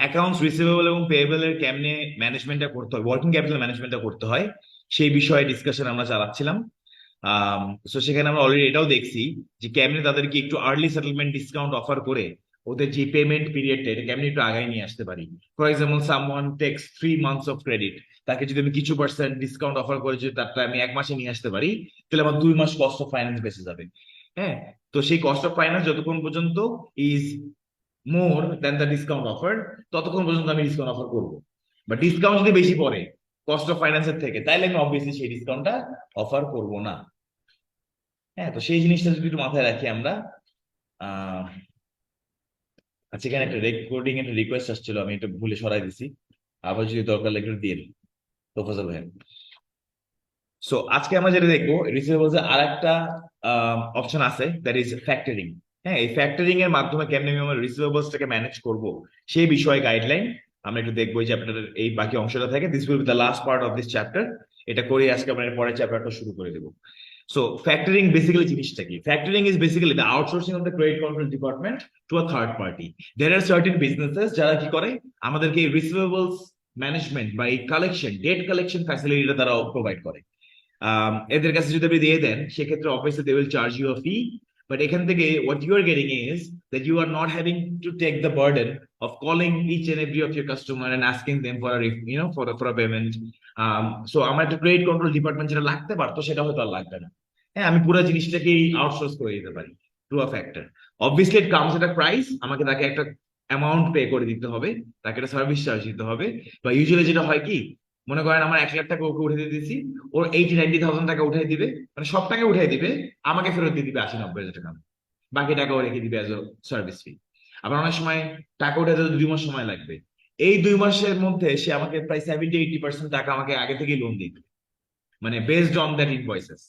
Accounts receivable এবং payable এর কেমনে ম্যানেজমেন্টটা করতে হয়, ওয়ার্কিং ক্যাপিটাল ম্যানেজমেন্টটা করতে হয়, সেই বিষয়ে ডিসকাশন আমরা চালাচ্ছিলাম। তো সেখানে আমরা অলরেডি এটাও দেখছি যে কেমনে তাদেরকে একটু আর্লি সেটেলমেন্ট ডিসকাউন্ট অফার করে ওদের যে পেমেন্ট পিরিয়ডটা এটা কেমনে একটু আগায় নিয়ে আসতে পারি। For example, someone takes 3 months of credit, তাকে যদি আমি কিছু পার্সেন্ট ডিসকাউন্ট অফার করে যদি তারটা আমি 1 মাসে নিয়ে আসতে পারি, তাহলে আমার 2 মাস কস্ট অফ ফাইন্যান্স বেঁচে যাবে। হ্যাঁ, তো সেই কস্ট অফ ফাইন্যান্স যতক্ষণ পর্যন্ত is more than the discount offer, ততক্ষণ পর্যন্ত আমি ডিসকাউন্ট অফার করবো। বা ডিসকাউন্ট যদি বেশি পড়ে কস্ট অফ ফাইন্যান্সের থেকে, তাহলে আমি অবভিয়াসলি সেই ডিসকাউন্টটা অফার করব না। হ্যাঁ, তো সেই জিনিসটা যদি একটু মাথায় রাখি আমরা। আহ আচ্ছা, এখানে একটা রেকর্ডিং একটা রিকোয়েস্ট আসছিল, আমি এটা ভুলে সরাই দিছি। আবার যদি দরকার লাগে একটু দিয়ে দিন প্রপোজাল ভাই। সো আজকে আমরা যেটা দেখবো, রিসিভেবলস এর আরেকটা অপশন আছে, দ্যাট ইজ ফ্যাক্টরিং। হ্যাঁ, এই ফ্যাক্টরিং এর মাধ্যমে কেমনে আমি আমার রিসিভেবলস টাকে ম্যানেজ করব সেই বিষয়ে গাইডলাইন আমরা একটু দেখবো। যে আপনাদের এই বাকি অংশটা থাকে, this will be the last part of this chapter. এটা করে আজকে আমরা পরের চ্যাপ্টারটা শুরু করে দেবো। সো ফ্যাক্টরিং বেসিক্যালি জিনিসটা কি? Factoring is basically the outsourcing of the credit control department to a third party. There are certain businesses যারা কি করে, আমাদেরকে এই রিসিভেবলস ম্যানেজমেন্ট বা এই কালেকশন, ডেট কালেকশন ফ্যাসিলিটিটা তারা প্রোভাইড করে। এদের কাছে যদি আপনি দিয়ে দেন, সেক্ষেত্রে obviously they will charge you a fee. But এখান থেকে what you are getting is that you are not having to take the burden of calling each and every of your customer and asking them for a for a payment. So আমার একটা credit control department যেটা লাগতে পারতো, সেটা হয়তো আর লাগবে না। হ্যাঁ, আমি পুরো জিনিসটাকেই আউটসোর্স করে দিতে পারি through a factor. Obviously it comes at a price, আমাকে তাকে একটা অ্যামাউন্ট পে করে দিতে হবে, তাকে একটা সার্ভিস চার্জ দিতে হবে। বা ইউজুয়ালি যেটা হয় কি, মনে করেন আমার 1 লাখ টাকা ওকে উঠে দিয়েছি, ওর 80-90 থাউজেন্ড টাকা উঠাই দিবে, মানে সব টাকা উঠাই দিবে, আমাকে ফেরত দিয়ে দিবে 80-90 হাজার টাকা, বাকি টাকা ও রেখে দিবে অ্যাজ আ সার্ভিস ফি। আবার অনেক সময় টাকা উঠাতে 2 মাস সময় লাগবে, এই 2 মাসের মধ্যে সে আমাকে প্রায় 70-80% টাকা আমাকে আগে থেকেই লোন দিবে, মানে based on that invoices.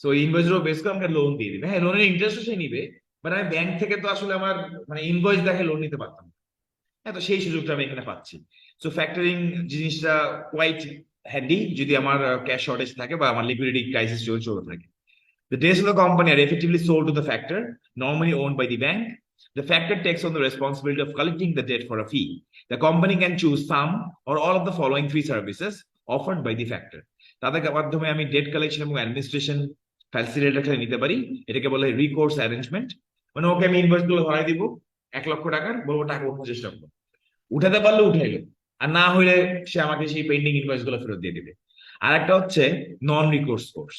So ইনভয়েসের উপর বেস করে আমাকে লোন দিয়ে দিবে। হ্যাঁ, লোনের ইন্টারেস্টও সে নিবে, বাট আমি ব্যাংক থেকে তো আসলে আমার মানে ইনভয়েস দেখে লোন নিতে পারতাম না। হ্যাঁ, তো সেই সুযোগটা আমি এখানে পাচ্ছি। সো ফ্যাক্টরিং জিনিসটা কোয়াইট হ্যান্ডি যদি আমার ক্যাশ শর্টেজ থাকে বা আমার লিকুইডিটি ক্রাইসিস চলতে থাকে। The days of the company are effectively sold to the factor, normally owned by the bank. The factor takes on the responsibility of collecting the debt for a fee. The company can choose some or all of the following three services offered by the factor. তাদের মাধ্যমে আমি date collection এবং administration ফ্যাসিলিটিটা নিতে পারি। এটাকে বলে recourse arrangement. মানে ওকে আমি ইনভয়েস গুলো ধরাই দিব 1 লক্ষ টাকার, বলবো টাকা উঠানোর চেষ্টা করবো, উঠাতে পারলে উঠাইলো, আর না হইলে সে আমাকে সেই পেন্ডিং ইনভয়েস গুলো ফেরত দিয়ে দিবে। আর একটা হচ্ছে নন রিকোর্স কোর্স।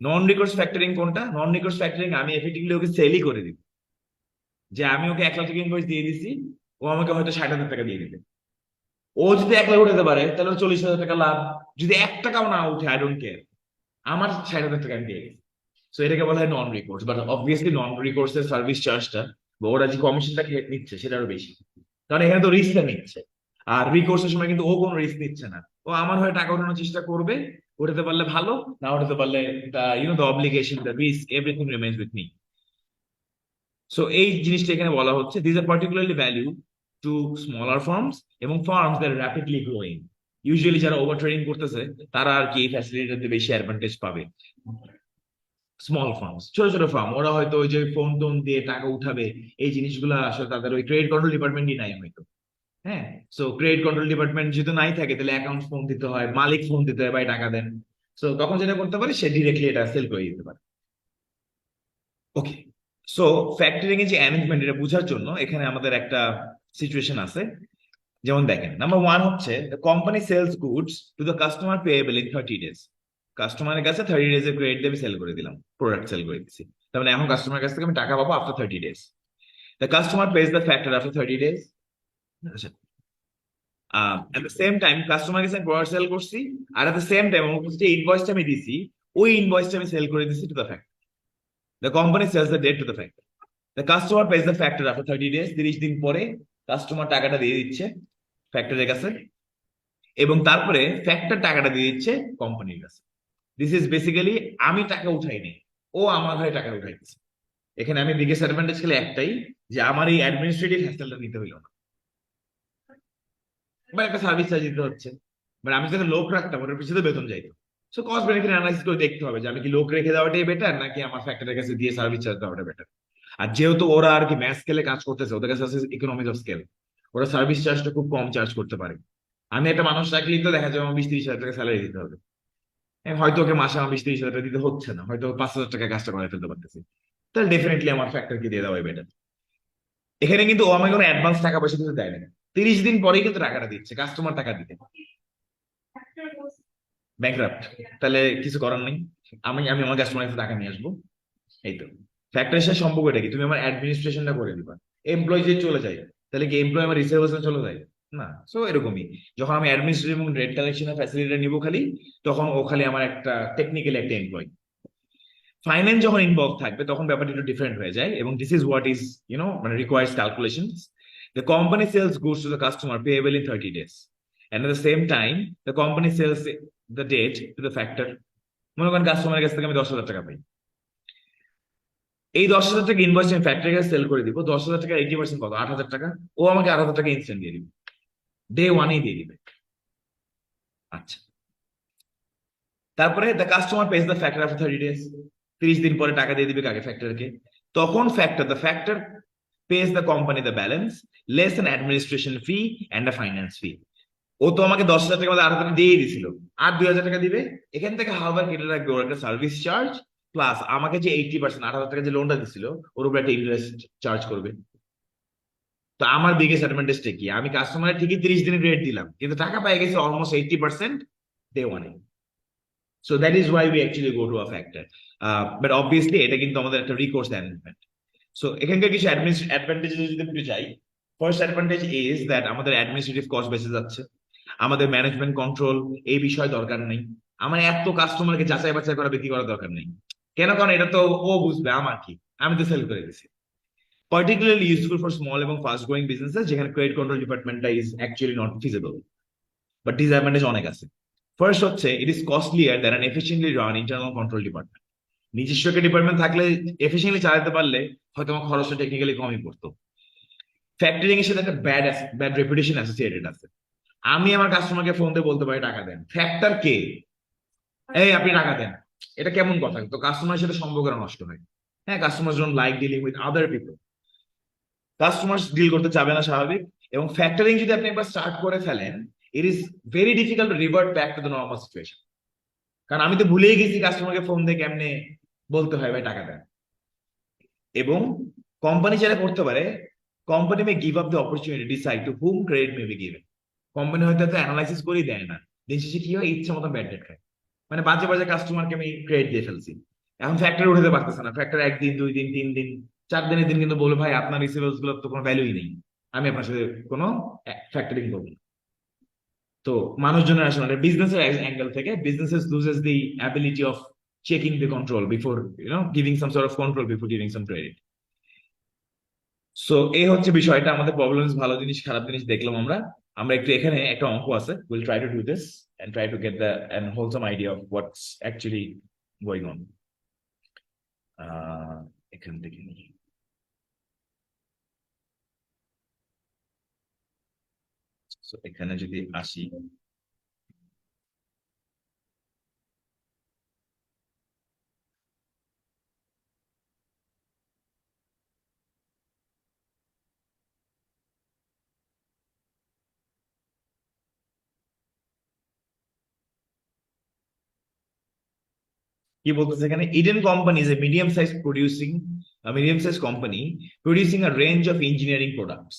নন রিকোর্স ফ্যাক্টরিং কোনটা? নন রিকোর্স ফ্যাক্টরিং আমি এফেক্টিভলি ওকে সেলই করে দিব, যে আমি ওকে 1 লাখ টাকা ইনভয়েস দিয়ে দিছি, ও আমাকে হয়তো 60,000 টাকা দিয়ে দিবে। ও যদি 1 লাখ উঠাতে পারে তাহলে 40,000 টাকা লাভ। যদি 1 টাকাও না উঠে, আই ডোন্ট কেয়ার, আমার 60,000 টাকা আমি দিয়ে গেছি। সো এটাকে বলা হয় non recourse. But obviously non recourse এর সার্ভিস চার্জটা বা ওরা যে কমিশনটা নিচ্ছে সেটা আরো বেশি, কারণ এখানে তো রিস্কটা নিচ্ছে। আর রিকোর্সের সময় কিন্তু ও কোনো রিস্ক নিচ্ছে না, ও আমার হয়ে টাকা উঠানোর চেষ্টা করবে, উঠাতে পারলে ভালো, না উঠাতে পারলে the obligation, the risk, everything remains with me. So এই জিনিসটা এখানে বলা হচ্ছে, this are particularly value to smaller firms এবং firms that rapidly growing. Usually যারা ওভার ট্রেডিং করতেছে তারা আর কি এই ফ্যাসিলিটিতে বেশি অ্যাডভান্টেজ পাবে। স্মল ফার্মস, ছোট ছোট ফার্ম, ওরা হয়তো ওই যে ফোন টোন দিয়ে টাকা উঠাবে, এই জিনিসগুলো আসলে তাদের ওই ক্রেডিট কন্ট্রোল ডিপার্টমেন্টই নাই হয়তো। হ্যাঁ, সো ক্রেডিট কন্ট্রোল ডিপার্টমেন্ট যদি নাই থাকে, তাহলে অ্যাকাউন্ট ফোন দিতে হয়, মালিক ফোন দিতে হয়, ভাই টাকা দেন। সো তখন যেটা করতে পারে, সে ডিরেক্টলি এটা সেল করে দিতে পারে। ওকে, সো ফ্যাক্টরিং এর যে অ্যারেঞ্জমেন্ট, এটা বোঝার জন্য এখানে আমাদের একটা সিচুয়েশন আছে। যেমন দেখেন, নাম্বার ওয়ান হচ্ছে the company sells goods to the customer payable in 30 days। কাস্টমারের কাছে 30 days এর ক্রেডিট দিয়ে আমি সেল করে দিলাম, প্রোডাক্ট সেল করে দিচ্ছি। তার মানে এখন কাস্টমারের কাছ থেকে আমি টাকা পাবো after 30 days। The customer pays the factor after 30 days। আচ্ছা, at the same time customer কাছে প্রোডাক্ট সেল করছি, আর এট দ্য সেম টাইম আমার কাছে যে ইনভয়েসটা আমি দিছি, ওই ইনভয়েসটা আমি সেল করে দিচ্ছি to the factor. The company sells the debt to the factor. The customer pays the factor after 30 days। 30 দিন পরে কাস্টমার টাকাটা দিয়ে দিচ্ছে ফ্যাক্টরের কাছে, এবং তারপরে ফ্যাক্টর টাকাটা দিয়ে দিচ্ছে কোম্পানির কাছে। দিস ইজ বেসিক্যালি আমি টাকা উঠাইনি, ও আমার হয়ে টাকা উঠাইছে। এখানে আমি বিগেস্ট অ্যাডভান্টেজ খেলে একটাই, যে আমার এই অ্যাডমিনিস্ট্রেটিভ হ্যাসেলটা নিতে হইল না, বা একটা সার্ভিস চার্জ দিতে হচ্ছে। মানে আমি যদি লোক রাখতাম, ওটার পিছনে বেতন যাইতো। সো কস্ট বেনিফিট অ্যানালাইসিস করে দেখতে হবে যে আমি কি লোক রেখে দেওয়াটাই বেটার, নাকি আমার ফ্যাক্টরের কাছে দিয়ে সার্ভিস চার্জ দেওয়াটা বেটার। আর যেহেতু ওরা আর কি ম্যাচ স্কেলে কাজ করতেছে, ওদের কাছে আছে ইকোনমিক্স অফ স্কেল, ওরা সার্ভিস চার্জটা খুব কম চার্জ করতে পারে। আমি একটা মানুষ রাখলেই তো দেখা যাবে আমার 20-30 হাজার টাকা স্যালারি দিতে হবে। হয়তো ওকে মাসে আমার 20-30 হাজার টাকা দিতে হচ্ছে না, হয়তো 5,000 টাকা কাজটা করে ফেলতে পারতেছি, তাহলে ডেফিনেটলি আমার ফ্যাক্টরকে দিয়ে দেওয়াই বেটার। এখানে কিন্তু ও আমাকে কোনো অ্যাডভান্স টাকা পয়সা কিন্তু দেয় না, 30 দিন পরেই কিন্তু টাকাটা দিচ্ছে, কাস্টমার টাকা দিতে ব্যাংকরাপ্ট। তাহলে কিছু করার নেই, আমি আমি আমার কাস্টমার কাছে টাকা নিয়ে আসবো। এই তো ফ্যাক্টরের সাথে সম্পর্কটা কি, তুমি আমার অ্যাডমিনিস্ট্রেশনটা করে দিবা। এমপ্লয় যে চলে যায়, তাহলে কি এমপ্লয় আমার রিসিভেবলস চলে যায়? না। সো এরকমই, যখন আমি অ্যাডমিনিস্ট্রেটিভ এবং রেট কালেকশনের ফ্যাসিলিটিটা নিবো খালি, তখন ও খালি আমার একটা টেকনিক্যালি একটা এমপ্লয়। ফাইন্যান্স যখন ইনভলভ থাকবে তখন ব্যাপারটা একটু ডিফারেন্ট হয়ে যায়, এবং দিস ইজ হোয়াট ইজ মানে requires calculations. The company sells goods to the customer payable in 30 days, and at the same time the company sells the debt to the factor. মনে করেন কাস্টমারের কাছ থেকে আমি 10,000 টাকা পাই, এই 10,000 টাকা ইনভয়েস আমি ফ্যাক্টরির কাছে সেল করে দিব, 10,000 টাকা 80% কত, 8,000 টাকা। ও আমাকে 8,000 টাকা ইনস্ট্যান্ট দিয়ে দিবে, ডে ওয়ানেই দিয়ে দিবে। আচ্ছা, তারপরে the customer pays the factor after 30 days, 30 দিন পরে টাকা দিয়ে দিবে কাকে, ফ্যাক্টরকে। তখন the factor pays the company the balance less an administration fee and a finance fee. ও তো আমাকে 10,000 টাকা মধ্যে 8,000 টাকা দিয়ে দিছিল, আর 2,000 টাকা দিবে। এখান থেকে হাওয়ার কেটে রাখবে ওর একটা সার্ভিস চার্জ, প্লাস আমাকে যে 80%, 8,000 টাকা যে লোনটা দিছিল ওর উপর একটা ইন্টারেস্ট চার্জ করবে। তো আমার বিগেস্ট অ্যাডভান্টেজটা কি, আমি কাস্টমারের ঠিকই 30 দিনের রেট দিলাম, কিন্তু টাকা পাই গেছে অলমোস্ট 80% ডে ওয়ানে। So that is why we actually go to a factor. But obviously এটা কিন্তু আমাদের একটা রিকোর্স অ্যারেঞ্জমেন্ট। সো এখানকার কিছু অ্যাডভান্টেজ যদি একটু যাই, ফার্স্ট অ্যাডভান্টেজ ইজ দ্যাট আমাদের অ্যাডমিনিস্ট্রেটিভ কস্ট বেঁচে যাচ্ছে, আমাদের ম্যানেজমেন্ট কন্ট্রোল এই বিষয়ে দরকার নেই, আমার এত কাস্টমারকে যাচাই বাছাই করা বিক্রি করার দরকার নেই। কেন? কারণ এটা তো ও বুঝবে, আমার কি, আমি তো সেল করে দিছি। পার্টিকুলারলি ইউজফুল ফর স্মল এবং ফাস্ট গ্রোয়িং বিজনেসেস, যেখানে ক্রেডিট কন্ট্রোল ডিপার্টমেন্টটা is actually not feasible. But disadvantage অনেক আছে। ফার্স্ট হচ্ছে, it is costlier than an efficiently run internal control department. নিজস্ব একটা ডিপার্টমেন্ট থাকলে এফিশিয়েন্টলি চালাতে পারলে হয়তো আমার খরচটা টেকনিক্যালি কমই পড়তো। ফ্যাক্টরিং এর সাথে একটা ব্যাড রেপুটেশন অ্যাসোসিয়েটেড আছে। আমি আমার কাস্টমারকে ফোন দিয়ে বলতে পারি টাকা দেন, ফ্যাক্টর কে, এই আপনি টাকা দেন, এটা কেমন কথা? তো কাস্টমারের সাথে সম্পর্কটা নষ্ট হয়। হ্যাঁ, customer don't like dealing with other people, customer deal করতে চাবে না, স্বাভাবিক। এবং ফ্যাক্টরিং যদি আপনি একবার স্টার্ট করে ফেলেন, it is very difficult to revert back to the normal situation. কারণ আমি তো ভুলেই গেছি কাস্টমারকে ফোন দিয়ে কেমনে বলতে হয় ভাই টাকা দেন। এবং কোম্পানি যারা করতে পারে, company May give up the opportunity decide to hmm credit may be given. Company হয়তো এত অ্যানালাইসিস করেই দেয় না, দিন শেষে কি হয়, ইচ্ছা মতো ব্যাড ডেট খায়। মানে বাজে বাজে কাস্টমারকে আমি ক্রেডিট দিয়ে ফেলছি, এখন ফ্যাক্টরি উঠাতে পারতেছে না, ফ্যাক্টরি 1 দিন 2 দিন 3 দিন 4 দিনের দিন কিন্তু বলে ভাই আপনার রিসিভেবলস গুলো তো কোনো ভ্যালুই নেই, আমি আপনার সাথে কোনো ফ্যাক্টরিং করবো না। তো মানুষজনের আসলে বিজনেসের অ্যাঙ্গেল থেকে businesses loses the ability of checking the control before giving some sort of control before giving some credit. So এই হচ্ছে বিষয়টা, আমাদের প্রবলেমস, ভালো জিনিস খারাপ জিনিস দেখলাম আমরা। আমরা একটু এখানে একটা অঙ্ক আছে, will try to do this and try to get the and wholesome idea of what's actually going on. এখান থেকে নিই। সো এখানে যদি আসি, কি বলতেছে এখানে, Eden company is a medium size company producing a range of engineering products,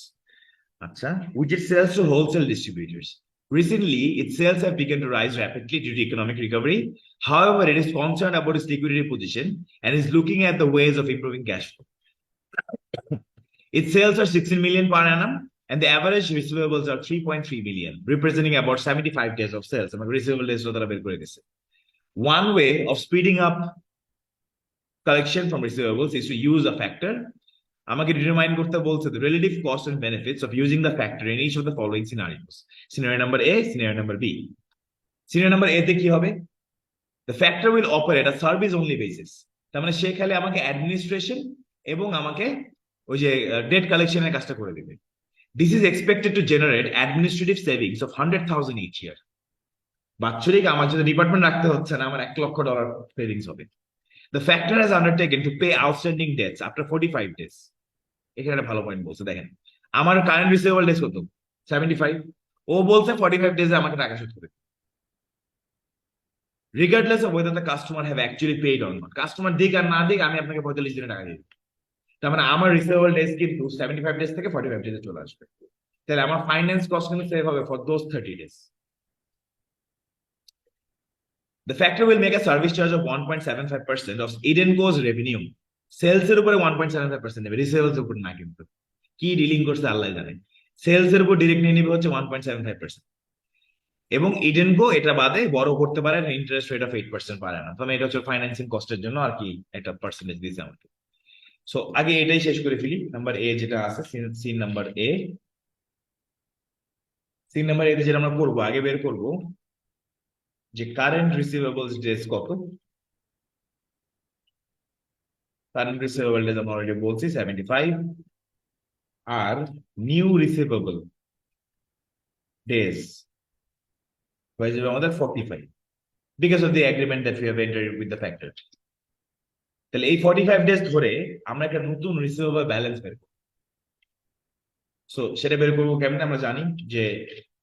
আচ্ছা, which it sells to wholesale distributors. Recently, its sales have begun to rise rapidly due to economic recovery. However, it is concerned about its liquidity position and is looking at the ways of improving cash flow. Its sales are 16 million per annum, and the average receivables are 3.3 million, representing about 75 days of sales. Receivable days one way of speeding up collection from receivables is to use a factor. আমাকে determine করতে বলছে the relative cost and benefits of using the factor in each of the following scenarios. Scenario number A, scenario number B. Scenario number A তে কি হবে, the factor will operate a service only basis. তার মানে সে খালি আমাকে administration এবং আমাকে ওই যে ডেট কালেকশনের কাজটা করে দিবে। This is expected to generate administrative savings of 100,000 each year. বাৎসরিক আমার যদি ডিপার্টমেন্ট রাখতে হচ্ছে না, আমার $1,00,000 সেভিংস হবে। The factor has undertaken to pay outstanding debts after 45 days. এখানে একটা ভালো পয়েন্ট বলছে, দেখেন, আমার কারেন্ট রিসিভেবল ডেজ কত? 75। ও বলছে 45 ডেজে আমাকে টাকা শোধ করে, regardless of whether the customer have actually paid or not. Customer দিক আর না দিক, আমি আপনাকে 45 দিনে টাকা দিয়ে দিই। তার মানে আমার রিসিভেবল ডেজ কিন্তু 75 ডেজ থেকে 45 ডেজে চলে আসবে। তাহলে আমার ফাইন্যান্স কস্ট কিন্তু সেভ হবে for those 30 days. The factor will make a service charge of 1.75% of Edenco's revenue. Sales এর উপরে 1.75% নেবে, রিসেলস এর উপর না। কিন্তু কি ডিলিং করছে আল্লাহ জানে। সেলস এর উপর ডিরেক্ট নিয়ে নিবে হচ্ছে 1.75%, এবং ইডেনকো এটা বাদে বড় করতে পারে না, ইন্টারেস্ট রেট অফ 8% পারে না। তবে এটা হচ্ছে ফাইন্যান্সিং কস্টের জন্য আর কি একটা পার্সেন্টেজ দিয়েছে আমাকে। সো আগে এটাই শেষ করে ফেলি। নাম্বার এ যেটা আছে, সিন নাম্বার এ, সিন নাম্বার এ যেটা আমরা করবো, আগে বের করবো যে কারেন্ট রিসিভেবলস ডেজ কত। কারেন্ট রিসিভেবল ডেজ আমরা অলরেডি বলছি 75, আর নিউ রিসিভেবল ডেজ হয়ে যাবে আমাদের 45 because of the agreement that we have entered with the factor. তাহলে এই 45 ডেজ ধরে আমরা একটা নতুন রিসিভেবল ব্যালেন্স বের করব। সো সেটা বের করবো কেমনে? আমরা জানি যে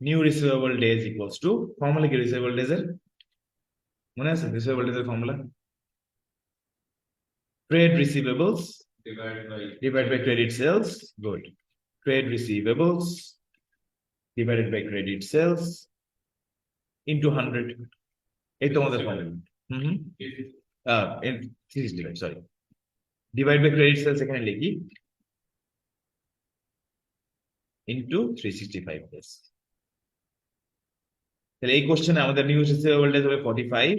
new receivable days equals to, formula কি রিসিভেবল ডেজ এর? মনে আছে রিসিভেবল ডেজ এর formula? Trade receivables divided by credit sales. Good. Trade receivables divided by credit sales into 100. এই তো আমাদের formula. Hmm, 365, sorry, divide by credit sales এখানে লিখি ইনটু 365 ডেজ। তাহলে এই কোশ্চেনে আমাদের নিউ রিসিভেবল ডেজ হবে 45,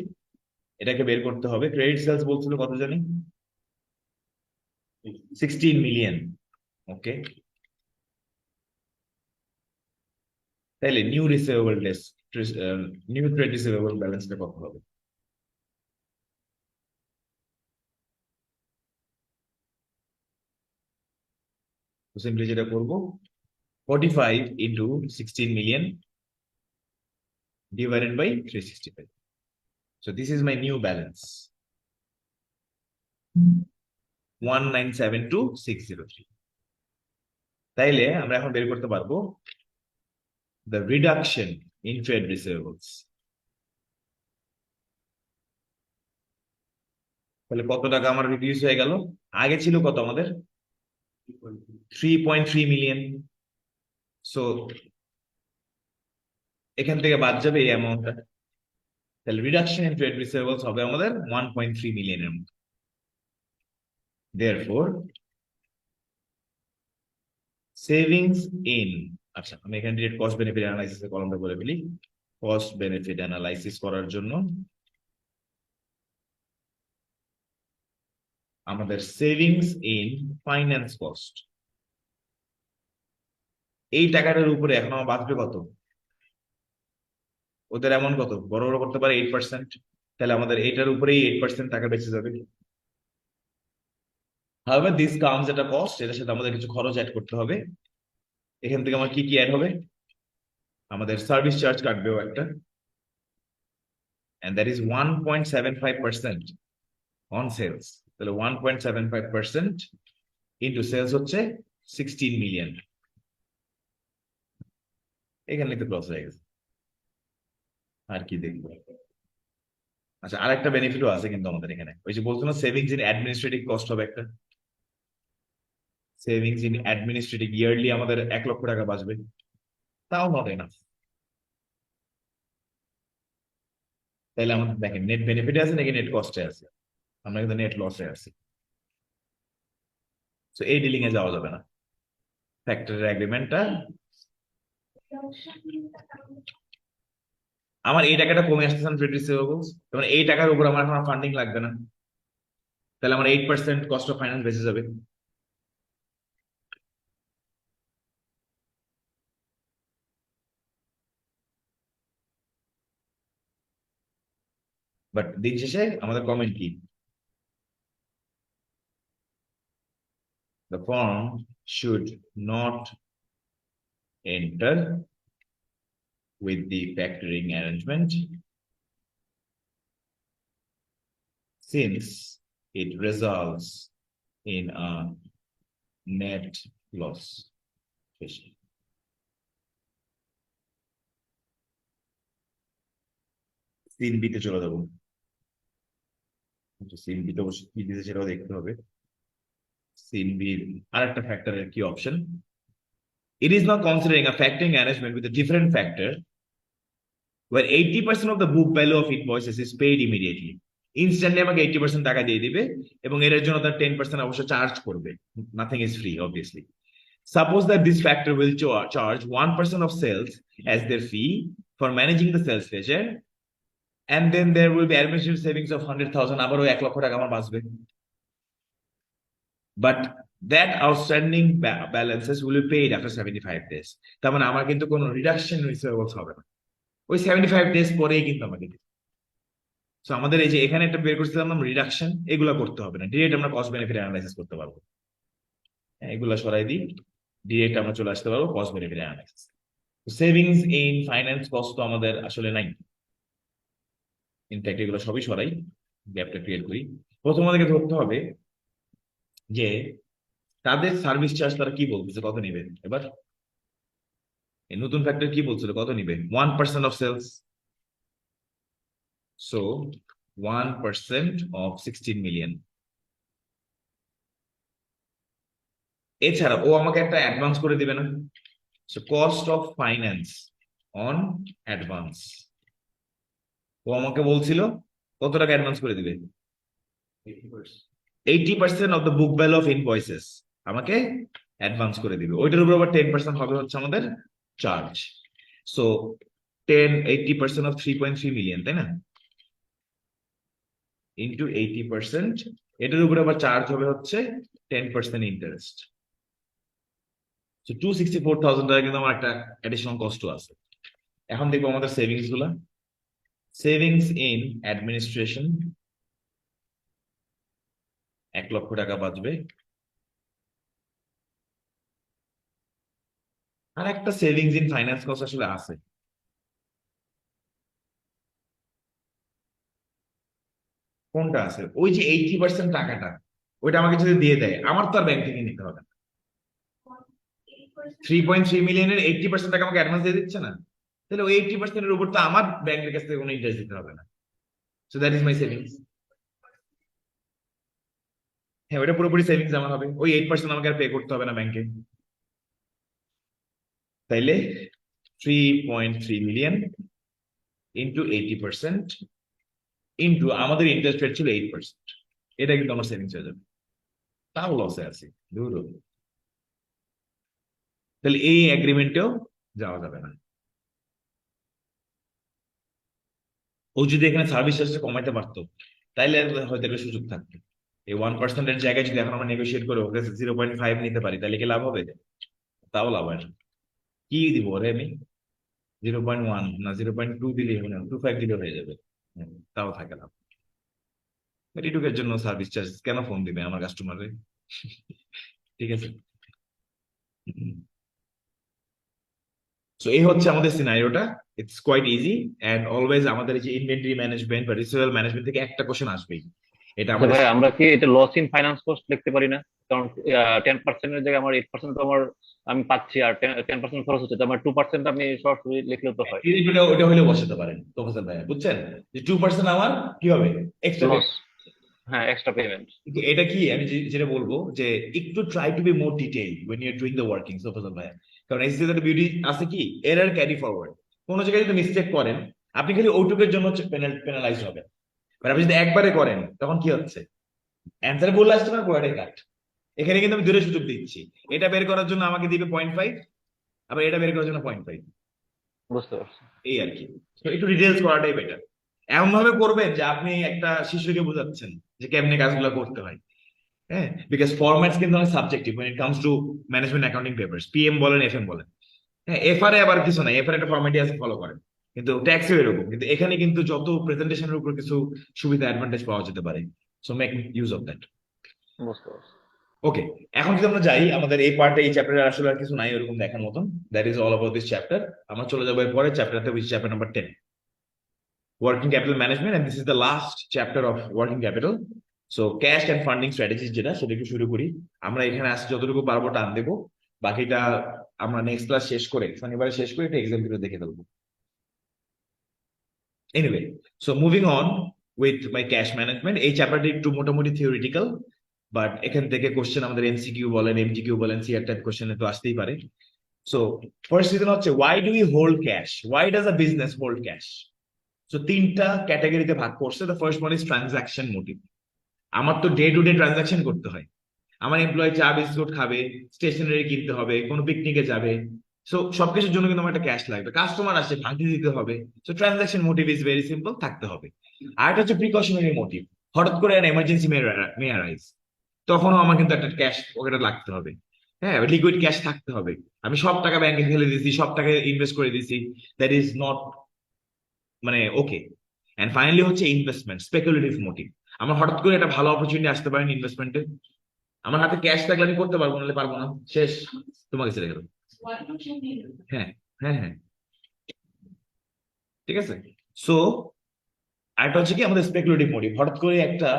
এটাকে বের করতে হবে। ক্রেডিট সেলস বলছিল কত জানি? 16 মিলিয়ন। ওকে, তাহলে new receivable days, new trade receivable ব্যালেন্সটা কত হবে? তো সিম্পলি যেটা করব, 45 into 16 million divided by 365. So this is my new balance, 1972603. তাইলে আমরা এখন বের করতে পারবো the reduction in trade receivables. তাহলে কত টাকা আমার রিডিউস হয়ে গেল? আগে ছিল কত আমাদের? 3.3 মিলিয়ন। সো এখান থেকে বাদ যাবে এই অ্যামাউন্টটা। তাহলে রিডাকশন ইন ট্রেড রিসিভেবলস হবে আমাদের 1.3 মিলিয়নের মতো। Therefore সেভিংস ইন, আচ্ছা আমি এখানে ডিরেক্ট কস্ট বেনিফিট অ্যানালাইসিসের কলমটা বলে ফেলি। কস্ট বেনিফিট অ্যানালাইসিস করার জন্য আমাদের সেভিংস ইন ফাইন্যান্স কস্ট, এই টাকাটার উপরে এখন আমার বাঁচবে কত? ওদের এমন কত বড় বড় করতে পারে 8%, তাহলে আমাদের এটার উপরেই 8% টাকা বেঁচে যাবে। However, this comes at a cost, এটার সাথে আমাদের কিছু খরচ অ্যাড করতে হবে। এখান থেকে আমার কি কি অ্যাড হবে? আমাদের সার্ভিস চার্জ কাটবেও একটা, and that is 1.75% on sales. তাহলে 1.75% into sales হচ্ছে 16 মিলিয়ন। এখানে তো ক্রস হয়ে গেছে। আর কি দেখবো? আচ্ছা, আরেকটা বেনিফিটও আছে কিন্তু আমাদের এখানে, ওই যে বলছো না সেভিংস ইন অ্যাডমিনিস্ট্রেটিভ কস্ট হবে একটা। সেভিংস ইন অ্যাডমিনিস্ট্রেটিভ ইয়ারলি আমাদের 1 লক্ষ টাকা বাঁচবে। তাও নট এনাফ। তাহলে আমাদের দেখেন নেট বেনিফিটে আছে নাকি নেট কস্টে আছে? আমরা কিন্তু নেট লসে আছি। তো এই ডিলিং এ যাওয়া যাবে না। ফ্যাক্টরের এগ্রিমেন্টটা, আমার এই টাকাটা কমে আসতেছে না ট্রেড রিসিভেবলস, মানে এই টাকার উপর আমার এখন ফান্ডিং লাগবে না। তাহলে আমার 8% কস্ট অফ ফাইন্যান্স বেঁচে যাবে। বাট দিন শেষে আমাদের কমেন্ট কি? The firm should not enter with the factoring arrangement since it results in a net loss. সিন বিতে চলে যাবো। সিন বিতে অবশ্য কি দিতে সেটাও দেখতে হবে। সিন বির আরেকটা ফ্যাক্টরের কি option, it is now considering a factoring arrangement with a different factor where 80% of the book value of invoices is paid immediately. Instantly আমাকে 80% টাকা দিয়ে দিবে এবং এর জন্য তার 10% অবশ্য চার্জ করবে। Nothing is free obviously. Suppose that this factor will charge 1% of sales as their fee for managing the sales ledger, and then there will be administrative savings of 100,000, আবারও 1 লক্ষ টাকা আমার বাঁচবে। But that outstanding balances will be paid after 75 days. তার মানে আমার কিন্তু কোনো রিডাকশন রিসিভেবলস হবে না, ওই 75 ডেজ পরেই কিন্তু আমাকে দিতে। সো আমাদের এই যে এখানে একটা বের করছিলাম রিডাকশন, এগুলো করতে হবে না, ডিরেক্ট আমরা কস্ট বেনিফিট অ্যানালাইসিস করতে পারবো। এগুলো সরাই দিই, ডিরেক্ট আমরা চলে আসতে পারবো cost benefit analysis. Savings in finance cost তো আমাদের আসলে নাই, ইনফ্যাক্ট এগুলো সবই সরাই, গ্যাপটা ক্রিয়েট করি। প্রথম আমাদেরকে ধরতে হবে যে তাদের সার্ভিস চার্জ তারা কি বলতেছে, কত নিবে। এবার এই নতুন ফ্যাক্টর কি বলছিল, কত নিবে, 1% of sales. So 1% of 16 million। এছাড়া ও আমাকে একটা অ্যাডভান্স করে দিবে না, so cost of finance on advance. ও আমাকে বলছিল কত টাকা অ্যাডভান্স করে দিবে, 80% of the book value of invoices আমাকে অ্যাডভান্স করে দিবে। ওইটার উপর আবার 10% হবে হচ্ছে আমাদের চার্জ। সো 80% অফ 3.3 মিলিয়ন, তাই না, ইন্টু 80%, এটার উপরে আবার চার্জ হবে হচ্ছে 10% ইন্টারেস্ট। সো 264,000 টাকা কিন্তু আমার একটা অ্যাডিশনাল কস্ট আছে। এখন দেখবো আমাদের সেভিংস গুলা। সেভিংস ইন অ্যাডমিনিস্ট্রেশন 1 লক্ষ টাকা বাঁচবে। আর একটা সেভিংস ইন ফাইন্যান্স কস্ট আসলে আছে, কোনটা আছে, ওই যে 80% টাকাটা, ওইটা আমাকে যদি দিয়ে দেয় আমার তো আর ব্যাংক থেকে নিতে হবে না। 3.3 মিলিয়নের 80% টাকা আমাকে অ্যাডভান্স দিয়ে দিচ্ছে না, তাহলে ওই 80% এর উপর তো আমার ব্যাংকের কাছ থেকে কোনো ইন্টারেস্ট দিতে হবে না। So that is my savings. হ্যাঁ, ওটা পুরোপুরি সেভিংস আমার হবে, ওই 8% আমাকে আর পে করতে হবে না ব্যাংকে। তাইলে 3.3 মিলিয়ন ইন্টু 80% ইন্টু আমাদের ইন্টারেস্ট রেট ছিল 8%, এটা কিন্তু আমার সেভিংস হয়ে যাবে। তাও লসে আছি দূর। তাহলে এই এগ্রিমেন্টেও যাওয়া যাবে না। ও যদি এখানে সার্ভিস চার্জটা কমাইতে পারতো তাইলে হয়তো একটা সুযোগ থাকতো। এই 1% এর জায়গায় যদি এখন আমরা নেগোসিয়েট করে ওকে 0.5 নিতে পারি তাহলে কি লাভ হবে, তাও লাভ হয় না। কি দিব ওরে আমি, 0.1 না 0.2 দিলে হবে না, 2.5 দিলে হয়ে যাবে, তাও থাকে লাভ। এটুকের জন্য সার্ভিস চার্জ কেন ফোন দিবে আমার কাস্টমারে। ঠিক আছে, সো এই হচ্ছে আমাদের সিনারিওটা। It's quite easy and always আমাদের এই যে ইনভেন্টরি ম্যানেজমেন্ট বা রিসিভেবল ম্যানেজমেন্ট থেকে একটা কোশ্চেন আসবেই, এটা আচ্ছা আমাদের। ভাই, আমরা কি এটা লস ইন ফাইন্যান্স কস্ট লিখতে পারি না? কারণ 10%-এর জায়গায় আমার 8% তো আমার আমি পাচ্ছি, আর 10% খরচ হচ্ছে, তো আমার 2% আমি সরাসরি লিখলেও তো হয়। ওটা হলে বসাতে পারেন প্রফেসর ভাইয়া, বুঝছেন, যে 2% আমার কি হবে, এক্সট্রা। লস, হ্যাঁ, এক্সট্রা পেমেন্ট। কিন্তু এটা কি আমি যেটা বলবো যে একটু try to be more detail when you are doing the working, professor ভাইয়া। কারণ এসএসসি তে বিউটি আছে কি, এরর ক্যারি ফরওয়ার্ড। কোন জায়গায় যদি মিস্টেক করেন আপনি খালি ওইটুকের জন্য পেনালাইজ হবেন, আর আপনি যদি একবারে করেন তখন কি হচ্ছে, অ্যান্সার বললে আসছে না পুরোটাই কাট। এখানে কিন্তু আমি দূরে সুযোগ দিচ্ছি, এটা বের করার জন্য আমাকে দিবে 0.5, আবার এটা বের করার জন্য 0.5, বুঝতে পারছি। এই আর কি। তো একটু ডিটেলস করাটাই বেটার। এমন ভাবে করবেন যে আপনি একটা শিশুকে বোঝাচ্ছেন যে কেমনে কাজগুলো করতে হয়। হ্যাঁ, বিকজ ফরম্যাটস কিন্তু অনেক subjective when it comes to management accounting papers, PM বলেন এফএম বলেন। হ্যাঁ, এফআর এ আবার কিছু নাই, এফআর একটা ফরম্যাটই আছে ফলো করেন, কিন্তু ট্যাক্সেও এরকম। কিন্তু এখানে কিন্তু যত প্রেজেন্টেশনের উপর কিছু সুবিধা অ্যাডভান্টেজ পাওয়া যেতে পারে, so make use of that. বুঝতে পারছি। ওকে, এখন যদি আমরা যাই আমাদের এই পার্টে, এই চ্যাপ্টারে আসলে আর কিছু নাই এরকম দেখার মতন, that is all about this chapter. আমরা চলে যাবো এর পরে চ্যাপ্টারতে, which chapter number 10, working capital management, and this is the last chapter of working capital. So cash and funding strategies যেটা, সেটা একটু শুরু করি। আমরা এখানে আসি যতটুকু পারবো টান দেবো, বাকিটা আমরা নেক্সট ক্লাস শেষ করে শনিবারে শেষ করে একটা এক্সাম ভিডিও দেখে ফেলবো। Anyway, so moving on with my cash management, এই চ্যাপ্টারটি একটু মোটামুটি থিওরিটিক্যাল, বাট এখান থেকে কোশ্চেন আমাদের এমসিকিউ বলেন, এমজিকিউ বলেন, সিআর টাইপ কোশ্চেনে তো আসতেই পারে। সো ফার্স্ট রিজন হচ্ছে, why do we hold cash, why does a business hold cash? So তিনটা ক্যাটাগরিতে ভাগ করছে। The first one is transaction motive. আমার তো ডে টু ডে ট্রানজাকশন করতে হয়। আমার এমপ্লয়ি চা বিস্কুট খাবে, স্টেশনারি কিনতে হবে, কোনো পিকনিকে যাবে, সো সবকিছুর জন্য কিন্তু আমার একটা ক্যাশ লাগবে। কাস্টমার আসে, ভাঙতি দিতে হবে। So transaction motive is very simple, থাকতে হবে। আর একটা হচ্ছে প্রিকশনারি মোটিভ। হঠাৎ করে একটা এমার্জেন্সি মে অ্যারাইজ, তখনও আমার কিন্তু একটা ক্যাশ পকেটে লাগতে হবে। হ্যাঁ, লিকুইড ক্যাশ থাকতে হবে। আমি সব টাকা ব্যাংকে ফেলে দিয়েছি, সব টাকা ইনভেস্ট করে দিয়েছি, দ্যাট ইজ নট মানে ওকে। এন্ড ফাইনালি হচ্ছে ইনভেস্টমেন্ট, স্পেকুলেটিভ মোটিভ। আমার হঠাৎ করে একটা ভালো অপরচুনিটি আসতে পারেন ইনভেস্টমেন্টে, আমার হাতে ক্যাশ থাকলে আমি করতে পারবো, নাহলে পারবো না, শেষ, তোমাকে ছেড়ে গেল। হ্যাঁ, হ্যাঁ, হ্যাঁ, ঠিক আছে। সো আরেকটা হচ্ছে কি, আমাদের স্পেকুলেটিভ মোটিভ, হঠাৎ করে একটা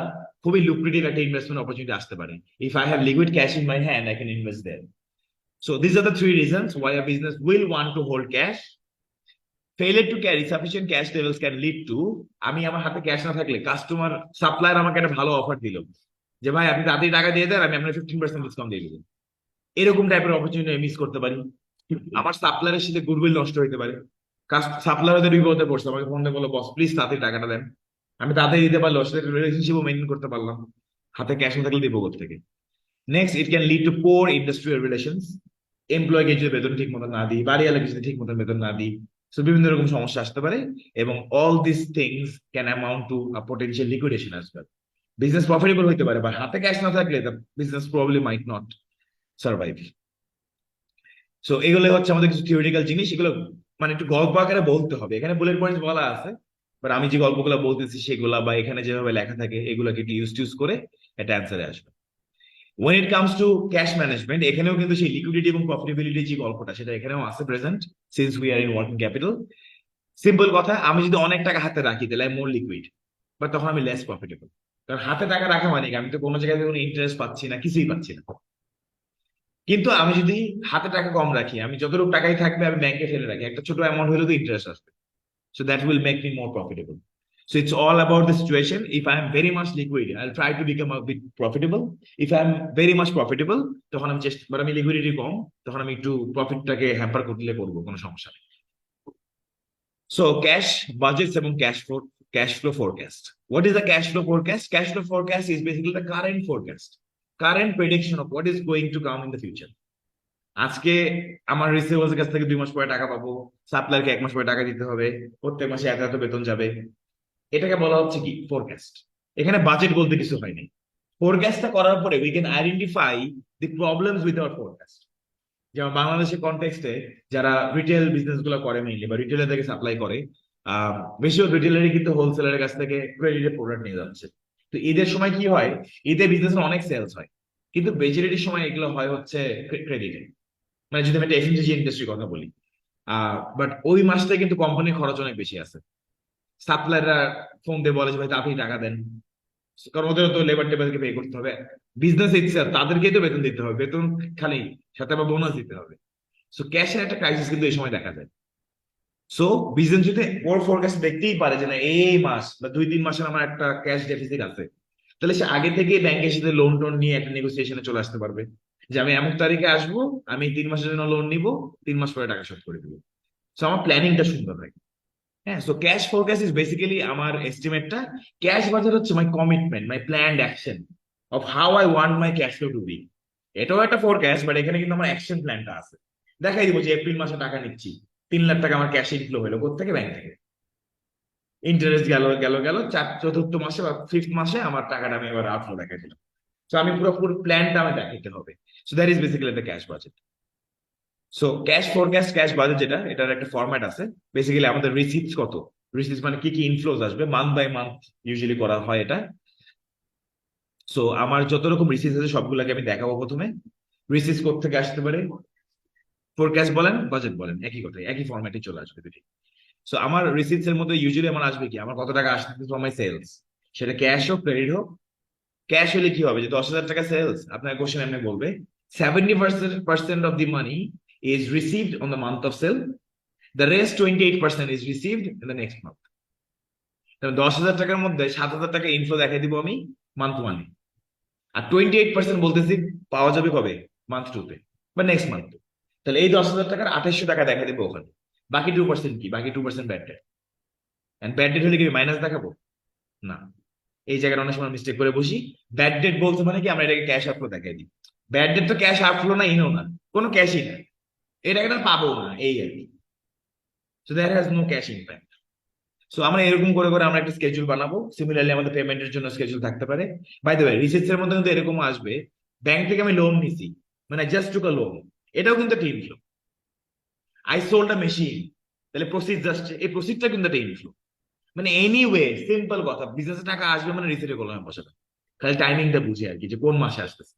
খুবই লুক্রেটিভ একটা ইনভেস্টমেন্ট অপরচুনিটি আসতে পারে। If I have liquid cash in my hand, I can invest there. So this are the three reasons why a business will want to hold cash. Failure to carry sufficient cash levels can lead to, আমি আমার হাতে cash না থাকলে customer supplier আমাকে একটা ভালো offer দিল, যে ভাই আপনি তাড়াতাড়ি টাকা দিয়ে দেন, আমি আপনার 15% ডিসকাউন্ট দিয়ে দেবো। এরকম টাইপের অপরচুনিটি মিস করতে পারি। আমার সাপ্লায়ারের সাথে গুডউইল নষ্ট হইতে পারে। সাপ্লায়ার হয়তো বিপদে পড়ছে, আমাকে ফোন দিয়ে বললো, বস প্লিজ তাড়াতাড়ি টাকাটা দেন। আমি তাড়াতাড়ি দিতে পারলো, সাথে রিলেশনশিপও মেনটেন করতে পারলাম, হাতে ক্যাশ না থাকলে দিব থেকে। Next, it can lead to poor industrial relations. এমপ্লয়কে যদি বেতন ঠিক মতো না দিই, বাড়িওয়ালাকে যদি ঠিক মতো বেতন না দিই, সো বিভিন্ন রকম সমস্যা আসতে পারে। এবং all this things can amount to a potential liquidation as well. Business profitable হইতে পারে, বাট হাতে ক্যাশ না থাকলে the business probably might not survive. So এগুলো হচ্ছে আমাদের কিছু থিওরিটিক্যাল জিনিস, এগুলো মানে একটু গল্প আকারে বলতে হবে। এখানে বুলেট পয়েন্টস বলা আছে, বাট আমি যে গল্পগুলো বলতেছি সেগুলা বা এখানে যেভাবে লেখা থাকে এগুলোকে একটু ইউজ করে একটা অ্যান্সারে আসবে। When it comes to cash management, এখানেও কিন্তু সেই লিকুইডিটি এবং প্রফিটেবিলিটি যে গল্পটা, সেটা এখানেও আছে present, since we are in working capital. Simple কথা, আমি যদি অনেক টাকা হাতে রাখি তাহলে আই মোর লিকুইড, বাট তখন আমি লেস প্রফিটেবল। কারণ হাতে টাকা রাখা মানে কি, আমি তো কোনো জায়গায় কোনো ইন্টারেস্ট পাচ্ছি না, কিছুই পাচ্ছি না। কিন্তু আমি যদি হাতে টাকা কম রাখি, আমি যতটুকু টাকাই থাকবে আমি ব্যাংকে ফেলে রাখি, একটা ছোট অ্যামাউন্ট হলেও তো ইন্টারেস্ট আসবে, so that will make me more profitable. So it's all about the situation. If I am very much liquid, I'll try to become a bit profitable. If I am very much profitable, তখন আমি চেষ্টা, but আমি liquidity কম, তখন আমি একটু প্রফিটটাকে hamper করলে করবো, কোনো সমস্যা নেই। সো ক্যাশ বাজেটস এবং cash flow forecast. What is the cash flow forecast? Cash flow forecast is basically the current forecast, current prediction of what is going to come in the future. আজকে আমার receivers কাছ থেকে 2 মাস পরে টাকা পাবো, সাপ্লায়ারকে 1 মাস পরে টাকা দিতে হবে, প্রত্যেক মাসে এত এত বেতন যাবে, এটাকে বলা হচ্ছে কি ফোরকাস্ট। এখানে বাজেট বলতে কিছু হয়নি। ফোরকাস্টটা করার পরে we can identify the problems with our forecast. যেমন বাংলাদেশের কনটেক্সটে যারা রিটেল বিজনেস গুলো করে মেইনলি, বা রিটেলার থেকে সাপ্লাই করে, বেশিরভাগ রিটেলারই কিন্তু হোলসেলারের কাছ থেকে ক্রেডিটেড প্রোডাক্ট নিয়ে যাচ্ছে। তো ঈদের সময় কি হয়, ঈদে বিজনেসের অনেক সেলস হয়, কিন্তু মেজরিটির সময় এগুলো হয় হচ্ছে ক্রেডিটে। মানে যদি আমি একটা এফএমসিজি ইন্ডাস্ট্রির কথা বলি, বাট ওই মাসটা কিন্তু কোম্পানির খরচ অনেক বেশি আছে। সাপ্লায়াররা ফোন দিয়ে বলে যে ভাই তাড়াতাড়ি টাকা দেন, কারণ ওদের তো লেবার টেবারকে পে করতে হবে, বিজনেস ইটসেলফ তাদেরকেই তো বেতন দিতে হবে, বেতন খালি সাথে আবার বোনাস দিতে হবে। সো ক্যাশের একটা ক্রাইসিস কিন্তু এই সময় দেখা যায়। সো বিজনেস যদি ওর ফোরকাস্ট দেখতেই পারে যে না এই মাস বা 2-3 মাসের আমার একটা ক্যাশ ডেফিসিট আছে, তাহলে সে আগে থেকে ব্যাংকের সাথে লোন টোন নিয়ে একটা নেগোসিয়েশনে চলে আসতে পারবে, যে আমি এমন তারিখে আসবো, আমি 3 মাসের জন্য লোন নিব, 3 মাস পরে টাকা শোধ করে দিব। সো আমার প্ল্যানিংটা সুন্দর হয়। হ্যাঁ, so cash forecast is basically আমার এস্টিমেটটা। ক্যাশ বাজার হচ্ছে my commitment, my planned action of how I want my cash flow to be. এটাও একটা ফোরকাস্ট, বাট এখানে কিন্তু আমার অ্যাকশন প্ল্যানটা আছে। দেখাই দিব যে এপ্রিল মাসে টাকা নিচ্ছি, 3 লাখ টাকা আমার ক্যাশ ইনফ্লো হলো কোথেকে, ব্যাংক থেকে। ইন্টারেস্ট গেল গেল গেল, চতুর্থ মাসে বা ফিফথ মাসে আমার টাকাটা আমি এবার আউটফ্লো দেখাই দিলাম। সো আমি পুরো প্ল্যানটা আমি দেখাইতে হবে। So that is basically the cash budget. So cash forecast, cash budget যেটা, এটার একটা ফরম্যাট আছে। বেসিক্যালি আমাদের রিসিপ্টস কত, রিসিপ্টস মানে কি কি ইনফ্লোজ আসবে, মান্থ বাই মান্থ ইউজুয়ালি করা হয় এটা। সো আমার যত রকম রিসিপ্টস আছে সবগুলোকে আমি দেখাবো প্রথমে। রিসিপ্টস কোথা থেকে আসতে পারে, ফোরকাস্ট বলেন বাজেট বলেন একই কথাই, একই ফরম্যাটে চলে আসবে দুটি। সো আমার রিসিপ্টস এর মধ্যে ইউজুয়ালি আমার আসবে কি, আমার কত টাকা আসবে ফ্রম মাই সেলস, সেটা ক্যাশ হোক ক্রেডিট হোক। ক্যাশ হলে কি হবে, যে 10,000 টাকা সেলস, আপনার কোশ্চেন এমনি বলবে 70% of the money is received on the month of sale. The rest 28% is received in the next month. 10,000 টাকার মধ্যে 7,000 টাকা ইনফ্লো দেখাই দিব আমি মান্থ ওয়ানে, আর 28% বলতেছি পাওয়া যাবে কবে, মান্থ টু তে বা নেক্সট মান্থ। তাহলে এই 10,000 টাকার 2800 টাকা দেখা দিব ওখানে। বাকি 2% কি, বাকি 2% bad debt. And bad debt হলে কি মাইনাস দেখাবো? না, এই জায়গায় অনেক সময় মিস্টেক করে বসি। ব্যাড ডেট বলতে মানে কি আমরা এটাকে ক্যাশ আউটফ্লো দেখাই দিই। ব্যাড ডেট তো ক্যাশ আউটফ্লো না, ইনও না, কোনো ক্যাশই না, এটাকে না পাবো না, এই আর কি। So that has no cash impact. So আমরা এরকম করে করে আমরা একটা স্কেজুল বানাবো। সিমিলারলি আমাদের পেমেন্টের জন্য স্কেজুল থাকতে পারে। বাই দ্য ওয়ে, রিসিটস এর মধ্যে কিন্তু এরকম আসবে, ব্যাংক থেকে আমি লোন নিছি, মানে জাস্ট টুক আ লোন, এটাও কিন্তু একটা inflow. I sold a machine, তাহলে প্রসিড আসছে, এই প্রসিডটা কিন্তু একটা ইনফ্লো। মানে এনিওয়ে সিম্পল কথা, বিজনেসে টাকা আসবে মানে রিসিটে কলমে বসাবে, খালি টাইমিংটা বুঝে আর কি, যে কোন মাসে আসতেছে।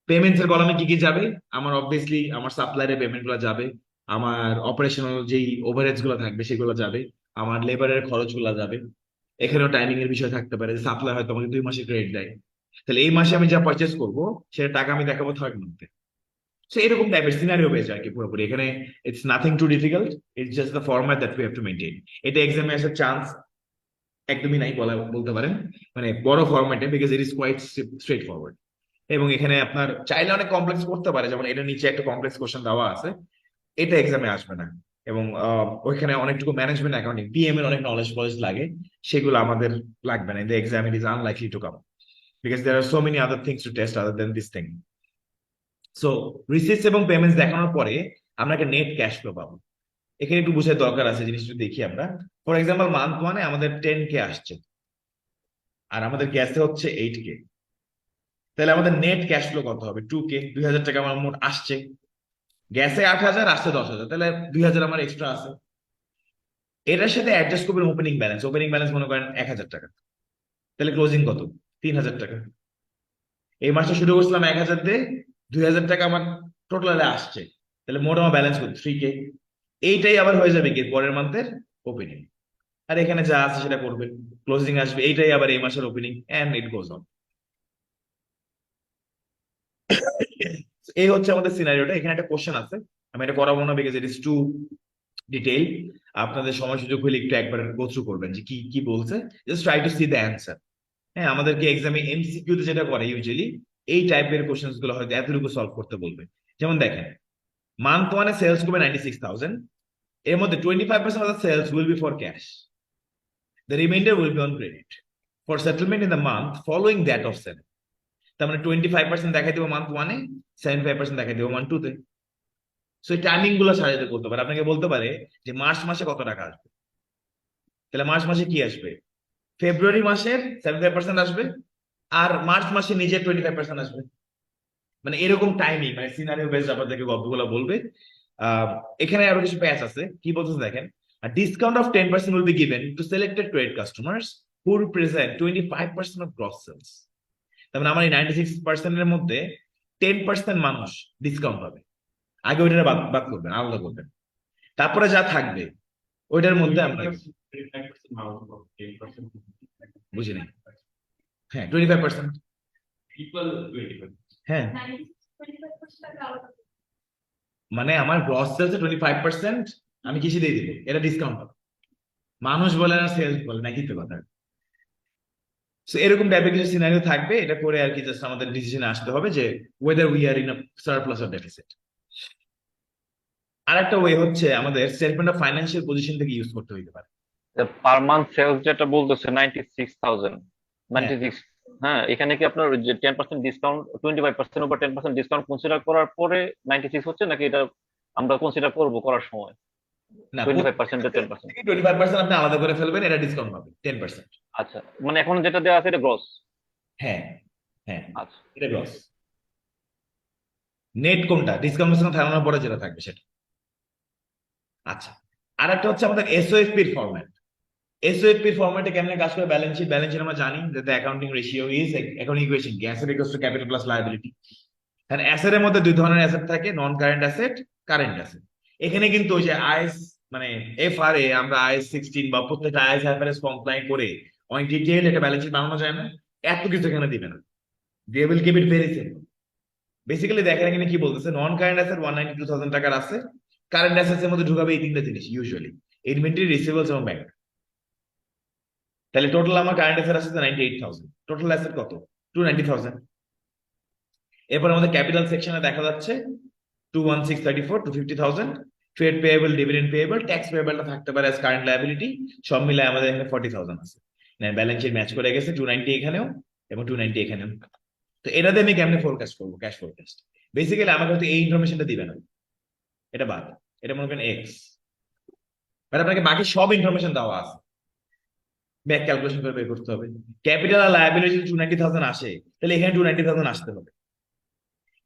পেমেন্টস এর কলমে কি কি যাবে? আমার অবভিয়াসলি আমার সাপ্লায়ারের পেমেন্ট গুলো যাবে, আমার অপারেশনাল যেই ওভারহেডস গুলো থাকবে সেগুলো যাবে, আমার লেবারের খরচ গুলো যাবে। এখানেও টাইমিং এর বিষয় থাকতে পারে, সাপ্লাই হয়তো আমাকে 2 মাসে ক্রেডিট দেয়, তাহলে এই মাসে আমি যা পারচেস করবো সেটা টাকা আমি দেখাবো থার্ড মান্থে। সো এরকম টাইপের সিনারিও পেয়েছে আর কি পুরোপুরি। এখানে it's nothing to difficult, it's just the format that we have to maintain. এটা এক্সামে আসার চান্স একদমই নাই বলতে পারেন, মানে বড় ফরম্যাটে, because it is quite straightforward. এবং এখানে আপনার চাইলে অনেক কমপ্লেক্স করতে পারে, যেমন এটা নিচে একটা কমপ্লেক্স কোশ্চেন দেওয়া আছে, এটা এক্সামে আসবে না। এবং ওইখানে অনেকটুকু ম্যানেজমেন্ট অ্যাকাউন্টিং পিএম এর অনেক নলেজ ফলেজ লাগে, সেগুলো আমাদের লাগবে না। The exam it is unlikely to come, because there are so many other things to test other than this thing. So receipts এবং পেমেন্টস দেখানোর পরে আমরা একটা নেট ক্যাশ ফ্লো পাবো। এখানে একটু বুঝার দরকার আছে, জিনিসটা দেখি আমরা। ফর এক্সাম্পল মান্থ ওয়ানে আমাদের 10K আসছে, আর আমাদের গ্যাসে হচ্ছে 8K, তাহলে আমাদের নেট ক্যাশ ফ্লো কত হবে? 2K, 2,000 টাকা আমার মোট আসছে। গ্যাসে 8,000, আসছে 10,000, তাহলে 2,000 আমার এক্সট্রা আছে। এটার সাথে অ্যাডজাস্ট করবেন ওপেনিং ব্যালেন্স। ওপেনিং ব্যালেন্স মনে করেন 1,000 টাকা, তাহলে ক্লোজিং কত? 3,000 টাকা। এই মাসটা শুরু করছিলাম 1,000 দিয়ে, 2,000 টাকা আমার টোটালে আসছে, তাহলে মোট আমার ব্যালেন্স কত? 3K। এইটাই আবার হয়ে যাবে কি পরের মান্থের ওপেনিং, আর এখানে যা আছে সেটা করবেন, ক্লোজিং আসবে, এইটাই আবার এই মাসের opening, and it goes on. এই হচ্ছে আমাদের সিনারিওটা। এখানে একটা কোশ্চেন আছে, আমি এটা করাবো না because it is too detail. আপনাদের সময় সুযোগ হলে একটু একবার গো থ্রু করবেন যে কি কি বলছে, just try to C the answer. হ্যাঁ, আমাদেরকে এক্সামে এমসিকিউ তে যেটা করে ইউজুয়ালি, এই টাইপের কোশ্চেন্স গুলো হয়তো এতটুকু সলভ করতে বলবে। যেমন দেখেন, মান্থ ওয়ানে সেলস করবে 96,000, এর মধ্যে 25% of the sales will be for cash, the remainder will be on credit for settlement in the month following that of sale. তার মানে 25% দেখাই দেবো মান্থ ওয়ানে, 75% দেখাই দেবো মান্থ টু তে। সো এই টাইমিং গুলো সাজাতে করতে পারে, আপনাকে বলতে পারে যে মার্চ মাসে কত টাকা আসবে, তাহলে মার্চ মাসে কি আসবে? ফেব্রুয়ারি মাসের 75% আসবে, আর মার্চ মাসে নিজের 25% আসবে। মানে এরকম টাইমিং, মানে সিনারিও বেসড আপনাদেরকে গল্পগুলো বলবে। এখানে আরো কিছু প্যাচ আছে, কি বলতেছে দেখেন। Discount of 10% will be given to selected trade customers who represent 25% of gross sales. তার মানে আমার এই 96% এর মধ্যে 10% মানুষ ডিসকাউন্ট পাবে। আগে ওইটা বাদ বাদ করবেন, আলাদা করবেন, তারপরে যা থাকবে ওইটার মধ্যে আমরা বুঝি নাই। হ্যাঁ, 25%। হ্যাঁ, মানে আমার গ্রস সেলস 25% আমি কিসে দিয়ে দিব, এটা ডিসকাউন্ট পাবো। মানুষ বলে না, সেলস বলে না, কিন্তু কথা। So এরকম টাইপের কিছু সিনারিও থাকবে, এটা করে আর কি জাস্ট আমাদের ডিসিশনে আসতে হবে যে whether we are in a surplus or deficit. আর একটা ওয়ে হচ্ছে আমাদের স্টেটমেন্ট অফ ফাইন্যান্সিয়াল পজিশন থেকে ইউজ করতে হইতে পারে। পার মান্থ সেলস যেটা বলতেছে 96,000, হ্যাঁ, 96। হ্যাঁ, এখানে কি আপনার ওই যে 10% ডিসকাউন্ট, 25% উপর 10% ডিসকাউন্ট কনসিডার করার পরে 96 হচ্ছে, নাকি এটা আমরা কনসিডার করবো করার সময় না, 25% 10%? 25% আপনি আলাদা করে ফেলবেন, এটা ডিসকাউন্ট পাবেন 10%। আচ্ছা, মানে এখন যেটা দেওয়া আছে এটা গ্রস। হ্যাঁ, হ্যাঁ, আচ্ছা। এটা গ্রস। নেট কোনটা? ডিসকাউন্ট ফেলানোর পরে যেটা থাকবে সেটা। আচ্ছা, আর একটা হচ্ছে আমাদের এসওএফপির ফরম্যাট। এসওএফপির ফরম্যাটে কেমনে কাজ করে? ব্যালেন্স শিট, ব্যালেন্স শিট আমরা জানি যে the accounting ratio is accounting equation কি, asset equals to capital plus liability. কারণ অ্যাসেটের মধ্যে দুই ধরনের অ্যাসেট থাকে, non current asset, current asset. এখানে কিন্তু ওই যে আইএস, মানে এফআরএ, আমরা আইএস 16 বা প্রত্যেকটা আইএস আইএফআরএস কমপ্লাই করে অনেক ডিটেইল একটা ব্যালেন্স শিট বানানো যায় না, এত কিছু এখানে দিবে না। They will keep it very simple. Basically দেখেন এখানে কি বলতেছে, নন কারেন্ট অ্যাসেট 192,000 টাকার আছে, কারেন্ট অ্যাসেটস এর মধ্যে ঢুকাবে এই তিনটা জিনিস ইউজুয়ালি, ইনভেন্টরি, রিসিভেবলস এবং ব্যাংক। তাহলে টোটাল আমার কারেন্ট অ্যাসেট আছে 98,000, টোটাল অ্যাসেট কত? 290,000। এরপর আমাদের ক্যাপিটাল সেকশনে দেখা যাচ্ছে 21634, 250,000, trade payable, dividend payable, tax পেয়েবলটা থাকতে পারে অ্যাজ কারেন্ট লায়াবিলিটি, সব মিলে আমাদের এখানে 40,000 আছে। ব্যালেন্স শিট ম্যাচ করে গেছে, 290 এখানেও এবং 290 এখানেও। তো এটাতে আমি কেমনে ফোরকাস্ট করবো ক্যাশ ফোরকাস্ট? বেসিক্যালি আমাকে হয়তো এই ইনফরমেশনটা দিবে না, এটা বাদ, এটা মনে করেন এক্স, বাট আপনাকে বাকি সব ইনফরমেশন দেওয়া আছে, ব্যাক ক্যালকুলেশন করে বের করতে হবে। ক্যাপিটাল আর লায়াবিলিটি 290,000 আসে, তাহলে এখানে 290,000 আসতে হবে।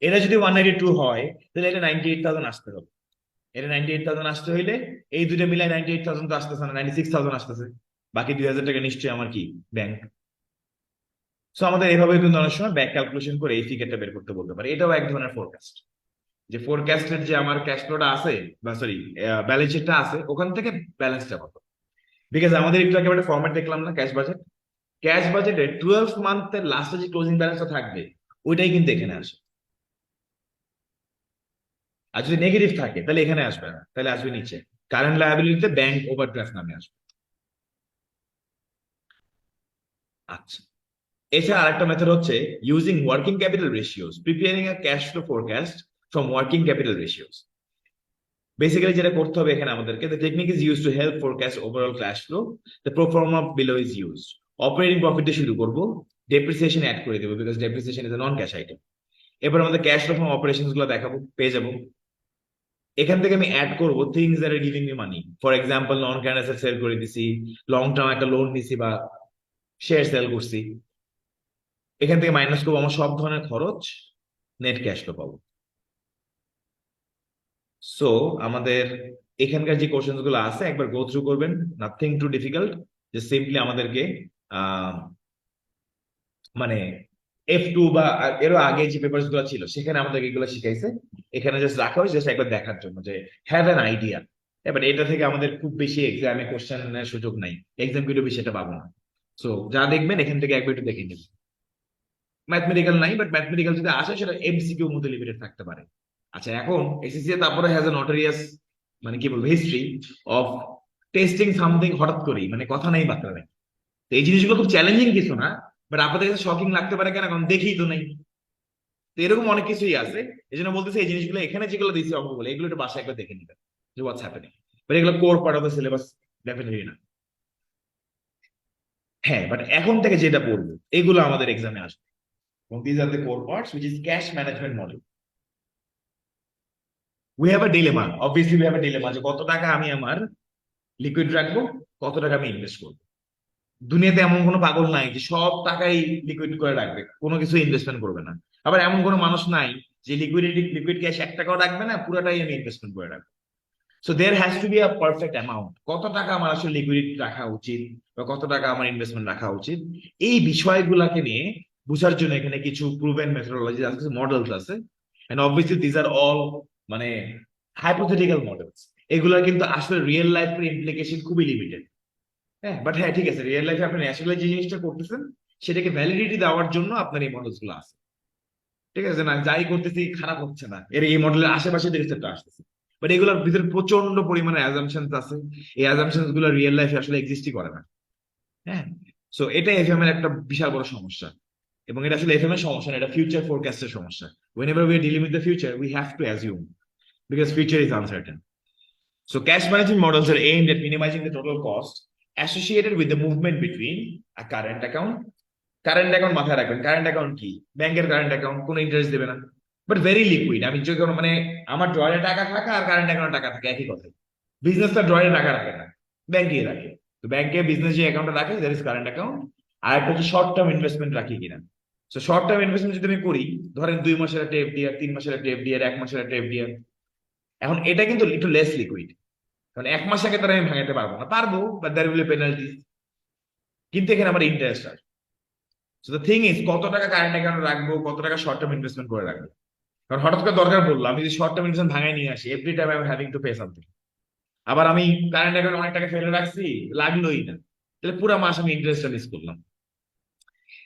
এটা যদি 192 হয়, তাহলে এটা 98,000 আসতে হবে। এটা 98,000 আসতে হইলে এই দুটো মিলাই 98,000 তো আসতেছে না, 96,000 আসতেছে। বাকি 2,000 টাকা নিশ্চয়ই আমার কি ব্যাংক। সো আমাদের এভাবে কিন্তু অনেক সময় ব্যাক ক্যালকুলেশন করে এই ফিগারটা বের করতে বলতে পারে। এটাও এক ধরনের ফোরকাস্ট, যে ফোরকাস্টের যে আমার ক্যাশ ফ্লোটা আছে বা সরি ব্যালেন্স শিটটা আছে, ওখান থেকে ব্যালেন্সটা কত। বিকজ আমাদের একটু একেবারে ফরম্যাট দেখলাম না ক্যাশ বাজেট, ক্যাশ বাজেটে 12 মান্থের লাস্টে যে ক্লোজিং ব্যালেন্সটা থাকবে ওইটাই কিন্তু এখানে আসে। আর যদি নেগেটিভ থাকে তাহলে এখানে আসবে না, তাহলে আসবে নিচে, কারেন্ট লায়াবিলিটিতে ব্যাংক ওভারড্রাফট নামে আসবে। আচ্ছা, এছাড়া আরেকটা মেথড হচ্ছে using working capital ratios, preparing a cash flow forecast from working capital ratios. Basically যেটা করতে হবে এখানে আমাদেরকে, the technique is used to help forecast overall cash flow. The pro forma below is used. Operating profit দিয়ে শুরু করবো, depreciation add করে দেবো because depreciation is a non cash item. এবার আমাদের ক্যাশ ফ্লো ফ্রম অপারেশনস গুলো দেখাবো, পেয়ে যাবো। এখান থেকে আমি অ্যাড করবো things that are giving me money. For example non current asset sell করে দিছি, লং টার্ম একটা লোন নিছি বা শেয়ার সেল করছি। এখান থেকে মাইনাস করবো আমার সব ধরনের খরচ, নেট ক্যাশ ফ্লো পাবো। সো আমাদের এখানকার যে কোশ্চেন গুলো আছে একবার গো থ্রু করবেন, নাথিং টু ডিফিকাল্ট, যে সিম্পলি আমাদেরকে আহ মানে F2 বা এরও আগে যে পেপারস গুলো ছিল সেখানে আমাদের এগুলো শিখাইছে, এখানে জাস্ট রাখা হয়েছে জাস্ট একবার দেখার জন্য যে হ্যাভ অ্যান আইডিয়া। এবার এটা থেকে আমাদের খুব বেশি এক্সামে কোশ্চেনের সুযোগ নাই, এক্সাম কিন্তু বেশি এটা পাবো না। সো যা দেখবেন এখান থেকে একবার একটু দেখে নেবেন। ম্যাথমেটিক্যাল নাই, বাট ম্যাথমেটিক্যাল যদি আসে সেটা এমসিকিউ মতো লিমিটেড থাকতে পারে। আচ্ছা, এখন এসএসসি তারপরে হ্যাজ এ নটোরিয়াস মানে কি বলবো হিস্ট্রি অফ টেস্টিং সামথিং হঠাৎ করেই, মানে কথা নেই বার্তা নেই। তো এই জিনিসগুলো খুব চ্যালেঞ্জিং কিছু না, বাট আপনাদের কাছে শকিং লাগতে পারে কেন, কারণ দেখেই তো নেই। তো এরকম অনেক কিছুই আছে, এই জন্য বলতেছি এই জিনিসগুলো এখানে যেগুলো দিচ্ছি অঙ্কগুলো এগুলো একটু বাসায় একবার দেখে নিবেন যে হোয়াটস হ্যাপেনিং, বাট এগুলো core part of the syllabus definitely না। হ্যাঁ, বাট এখন থেকে যেটা পড়বো এগুলো আমাদের এক্সামে আসবে, এবং these are the core parts which is cash management model. We have a dilemma, obviously we have a dilemma, যে কত টাকা আমি আমার লিকুইড রাখবো, কত টাকা আমি ইনভেস্ট করবো। দুনিয়াতে এমন কোনো পাগল নাই যে সব টাকাই লিকুইড করে রাখবে, কোনো কিছু ইনভেস্টমেন্ট করবে না। আবার এমন কোনো মানুষ নাই যে লিকুইড ক্যাশ 1 টাকাও রাখবে না, পুরোটাই আমি ইনভেস্টমেন্ট করে রাখবো। So there has to be a perfect amount, কত টাকা আমার আসলে লিকুইড রাখা উচিত বা কত টাকা আমার ইনভেস্টমেন্ট রাখা উচিত, এই বিষয়গুলোকে নিয়ে বুঝার জন্য এখানে কিছু প্রুভেন মেথোডোলজি আছে, কিছু মডেলস আছে। And obviously these are all মানে হাইপোথেটিক্যাল মডেলস, এগুলোর কিন্তু আসলে রিয়েল লাইফের ইমপ্লিকেশন খুবই লিমিটেড। হ্যাঁ, বাট হ্যাঁ ঠিক আছে, রিয়েল লাইফে আপনি ন্যাচারালি যে জিনিসটা করতেছেন সেটাকে ভ্যালিডিটি দেওয়ার জন্য আপনার এই মডেলস গুলো আছে। ঠিক আছে, না যাই করতেছি খারাপ হচ্ছে না, এর এই মডেলের আশেপাশে রিসেপ্টটা আসতেছে, বাট এগুলোর ভিতরে প্রচন্ড পরিমাণে অ্যাজাম্পশনস আছে, এই অ্যাজাম্পশনস গুলো রিয়েল লাইফে আসলে এক্সিস্টই করে না। হ্যাঁ, সো এটা এফএম এর একটা বিশাল বড় সমস্যা, এবং এটা আসলে এফএম এর সমস্যা না, এটা ফিউচার ফোরকাস্টের সমস্যা। whenever we are dealing with the future we have to assume because future is uncertain. So cash management models are aimed at minimizing the total cost associated with the movement between a current account. Current account মাথায় রাখবেন, current account কি, ব্যাংকের current account কোনো interest দেবে না, but very liquid. আমি যে কোনো মানে আমার ড্রয়ারে টাকা থাকা আর কারেন্ট অ্যাকাউন্টে টাকা থাকে একই কথা। বিজনেসটা ড্রয়ারে টাকা রাখে না, ব্যাংকে রাখে। তো ব্যাংকে বিজনেস যে অ্যাকাউন্টে রাখে দ্যাট ইজ কারেন্ট অ্যাকাউন্ট। আর একটা হচ্ছে শর্ট টার্ম ইনভেস্টমেন্ট রাখি কিনা। তো শর্ট টার্ম ইনভেস্টমেন্ট যদি আমি করি, ধরেন 2 মাসের একটা এফডিআর, 3 মাসের একটা এফডিআর, 1 মাসের একটা এফডিআর, এখন এটা কিন্তু একটু লেস লিকুইড, কারণ 1 মাস আগে তারা আমি ভাঙাতে পারবো না, পারবো but there will be penalty, কিন্তু এখানে আমার ইন্টারেস্ট আছে। সো দ্য থিং ইজ কত টাকা কারেন্ট অ্যাকাউন্টে রাখবো, কত টাকা শর্ট টার্ম ইনভেস্টমেন্ট করে রাখবো। কারণ হঠাৎ করে দরকার পড়লো, আমি যদি শর্ট টার্ম ইনভেস্টমেন্ট ভাঙাই নিয়ে আসি, every time I am having to pay something. আবার আমি কারেন্ট অ্যাকাউন্টে অনেক টাকা ফেলে রাখছি, লাগলোই না, তাহলে পুরো মাস আমি ইন্টারেস্টটা মিস করলাম।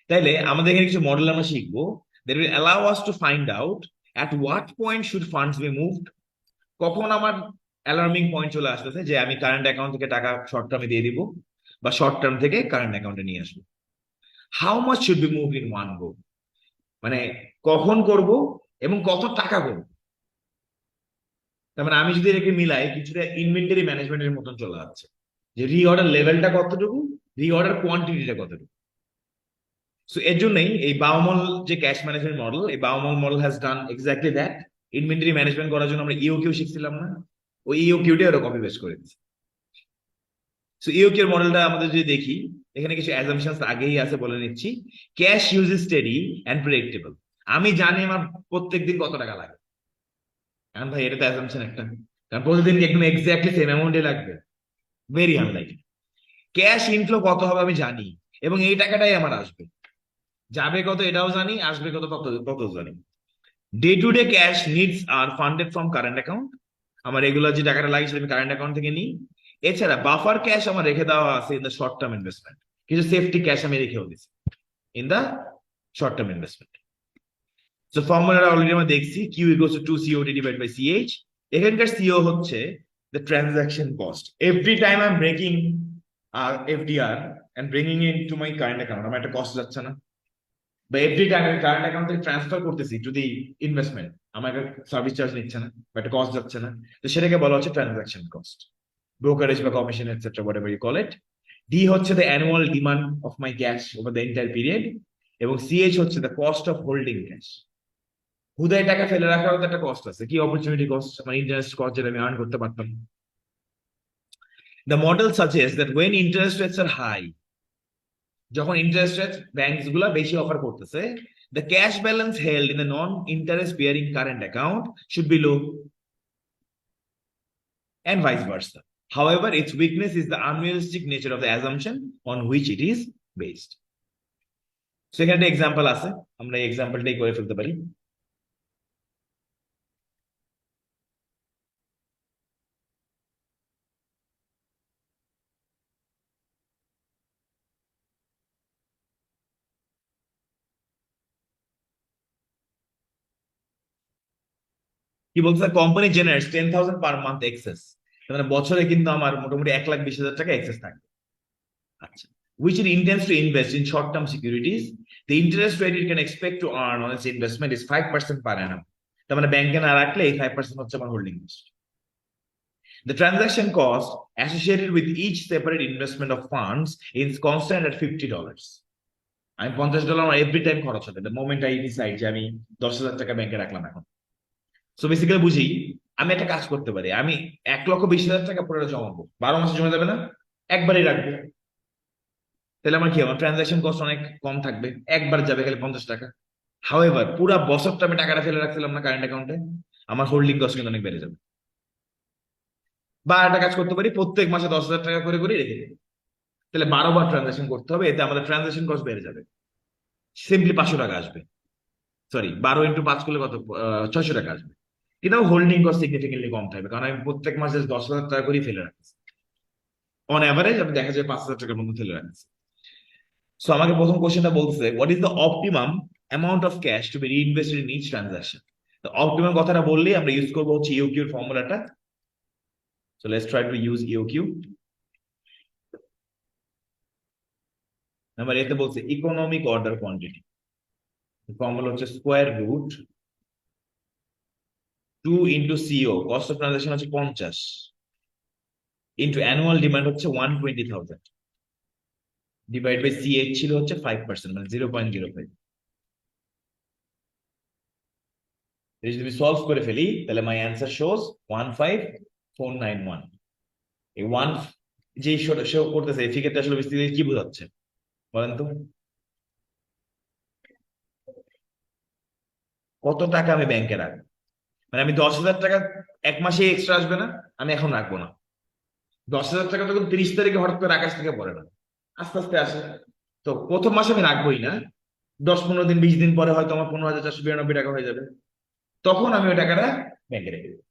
তাইলে আমাদের এখানে কিছু মডেল আমরা শিখবো that will allow us to find out at what point should funds be moved, কখন আমার অ্যালার্মিং পয়েন্ট চলে আসতেছে যে আমি কারেন্ট অ্যাকাউন্ট থেকে টাকা শর্ট টার্মে দিয়ে দিব বা শর্ট টার্ম থেকে কারেন্ট অ্যাকাউন্টে নিয়ে আসবো। How much should be move in one go, মানে কখন করব এবং কত টাকা করব। তার মানে আমি যদি এটাকে মিলাই কিছুটা ইনভেন্টরি ম্যানেজমেন্টের মতন চলে যাচ্ছে, যে রিঅর্ডার লেভেলটা কতটুকু, রিঅর্ডার কোয়ান্টিটিটা কতটুকু। সো এর জন্যই এই বাউমল যে ক্যাশ ম্যানেজমেন্ট মডেল, এই Baumol model has done exactly that. Inventory management করার জন্য আমরা ইওকিউ শিখছিলাম না, ওই ইওকিউটা ওরা কপি পেস্ট করে দিচ্ছে। সো ইওকিউ মডেলটা আমাদের যদি দেখি, এখানে কিছু অ্যাজাম্পশনস আগেই আছে বলে নিচ্ছি। Cash use is steady and predictable, আমি জানি আমার প্রত্যেকদিন কত টাকা লাগে। কারণ ভাই এটা তো অ্যাজাম্পশন একটা, কারণ প্রতিদিন কি একদম এক্স্যাক্টলি সেম অ্যামাউন্টে লাগবে? Very unlikely. ক্যাশ ইনফ্লো কত হবে আমি জানি, এবং এই টাকাটাই আমার আসবে। যাবে কত এটাও জানি, আসবে কত তত তত জানি। Day to day cash needs are funded from current account, আমার রেগুলার যে টাকাটা লাগে সেটা আমি কারেন্ট অ্যাকাউন্ট থেকে নিই। এছাড়া বাফার ক্যাশ আমার রেখে দেওয়া আছে in the short term investment, কিছু সেফটি ক্যাশ আমি রেখেও দিচ্ছি in the short term investment. So ফর্মুলাটা অলরেডি আমরা দেখছি, Q equals to 2 COT divide by CH। এখানকার সিও হচ্ছে the transaction cost. Every time I am breaking FDR and bringing it to my current account, আমার একটা cost যাচ্ছে না? বা এভরি টাইম আমি কারেন্ট অ্যাকাউন্ট থেকে ট্রান্সফার করতেছি যদি ইনভেস্টমেন্ট, আমার সার্ভিস চার্জ নিচ্ছে না বা একটা কস্ট যাচ্ছে না, তো সেটাকে বলা হচ্ছে ট্রানজাকশন কস্ট, ব্রোকারেজ বা commission etcetera whatever you call it. D হচ্ছে the annual demand of my cash over the entire period, এবং CH হচ্ছে the cost of holding cash. হুদায় টাকা ফেলে রাখারও তো একটা কস্ট আছে, কি অপরচুনিটি কস্ট, মানে ইন্টারেস্ট কস্ট, যেটা আমি আর্ন করতে পারতাম। The model suggest that when interest rates are high, যখন ইন্টারেস্ট রেট ব্যাংকস গুলা বেশি অফার করতেছে, the cash balance held in a non-interest bearing current account should be low, and vice versa. However, its weakness is the unrealistic nature of the assumption on which it is based. So এখানে একটা example আছে, আমরা এই এক্সাম্পলটাই করে ফেলতে পারি। কি বলছে, company generates 10,000 per month excess, মানে বছরে কিন্তু আমার মোটামুটি 1,20,000 টাকা এক্সেস থাকবে। আচ্ছা, which it intends to invest in short-term securities, the interest rate it can expect to earn on its investment is 5% per annum. তার মানে ব্যাংকে না রাখলে এই 5% হচ্ছে আমার holding cost. The transaction cost associated with each separate investment of funds is constant at $50. আমি $50 আমার এভরি টাইম খরচ হবে the moment I decide যে আমি 10,000 টাকা ব্যাংকে রাখলাম এখন। সো বেসিক্যালি বুঝি, আমি একটা কাজ করতে পারি, আমি 1,20,000 টাকা পুরো জমাবো, 12 মাসে জমা যাবে না, একবারই রাখবো। তাহলে আমার কি হবে, ট্রানজাকশন কস্ট অনেক কম থাকবে, একবার যাবে খালি 50 টাকা। হাউএভার পুরো বছরটা আমি টাকাটা ফেলে রাখছিলাম না কারেন্ট অ্যাকাউন্টে, আমার হোল্ডিং কস্ট কিন্তু অনেক বেড়ে যাবে। বা একটা কাজ করতে পারি, প্রত্যেক মাসে 10,000 টাকা করে করে রেখে দেবো, তাহলে 12 বার ট্রানজাকশন করতে হবে, এতে আমাদের ট্রানজাকশন কস্ট বেড়ে যাবে, সিম্পলি 500 টাকা আসবে। সরি, 12 × 5 করলে কত, 600 টাকা আসবে। কিন্তু হোল্ডিং কস্ট সিগনিফিকেন্টলি কম থাকবে, কারণ আমি প্রত্যেক মাসে 10,000 টাকা করে ফেলে রাখছি, অন অ্যাভারেজ আমি দেখা যায় 5,000 টাকার মতো ফেলে রাখছি। সো আমাকে প্রথম কোশ্চেনটা বলছে, what is the optimum amount of cash to be reinvested in each transaction. তো অপটিমাম কথাটা বললেই আমরা ইউজ করবো হচ্ছে ইওকিউর ফর্মুলাটা। So let's try to use EOQ. Number এতে বলছে ইকোনমিক অর্ডার কোয়ান্টিটি, ফর্মুলা হচ্ছে square root 2 into CO, cost of transaction হচ্ছে 50, ইন্টু অ্যানুয়াল ডিমান্ড হচ্ছে 120,000, ডিভাইড বাই CH ছিল হচ্ছে 5%, মানে 0.05। যদি আমি সলভ করে ফেলি তাহলে মাই অ্যান্সার শোজ 15491। এই ওয়ান যে শো করতেছে এই ফিগারটা আসলে বেসিক্যালি কি বোঝাচ্ছে বলেন তো? কত টাকা আমি ব্যাংকে রাখবো, মানে আমি 10,000 টাকা এক মাসে এক্সট্রা আসবে না, আমি এখন রাখবো না। 10,000 টাকা তখন 30 তারিখে হঠাৎ করে আকাশ থেকে পড়ে না, আস্তে আস্তে আসে। তো প্রথম মাসে আমি রাখবোই না, 10-15 দিন 20 দিন পরে হয়তো আমার 15,492 টাকা হয়ে যাবে, তখন আমি ওই টাকাটা ব্যাংকে রেখে দেবো।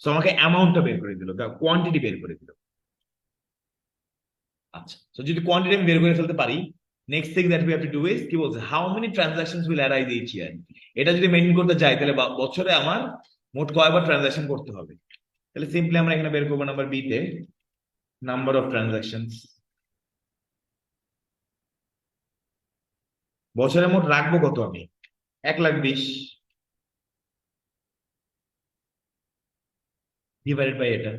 তো আমাকে অ্যামাউন্টটা বের করে দিল, কোয়ান্টিটি বের করে দিল। আচ্ছা, তো যদি কোয়ান্টিটি আমি বের করে ফেলতে পারি, next thing that we have to do is কি বলছে, how many transactions will arise each year. এটা যদি মেনটেন করতে যাই তাহলে বছরে আমার মোট কয়বার ট্রানজাকশন করতে হবে। তাহলে সিম্পলি আমরা এখানে বের করবো নাম্বার বি তে নাম্বার অফ ট্রানজাকশনস, বছরে মোট রাখবো কত আমি, 1,20,000 ডিভাইডেড বাই এটা,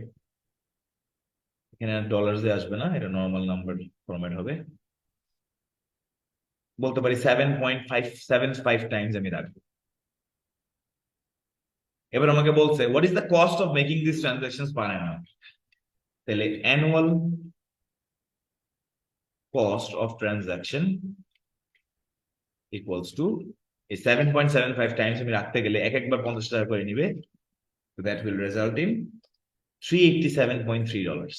এখানে ডলার্স এ আসবে না, এটা নর্মাল নাম্বার ফরম্যাট হবে, বলতে পারি 7.575 টাইমস আমি রাখবো। এবার আমাকে বলছে what is the cost of making this transactions per annum, তাহলে annual cost of transaction equals to এই 7.75 টাইমস আমি রাখতে গেলে একবার 50 টাকা করে নিবে, দ্যাট উইল রেজাল্ট ইন $387.3,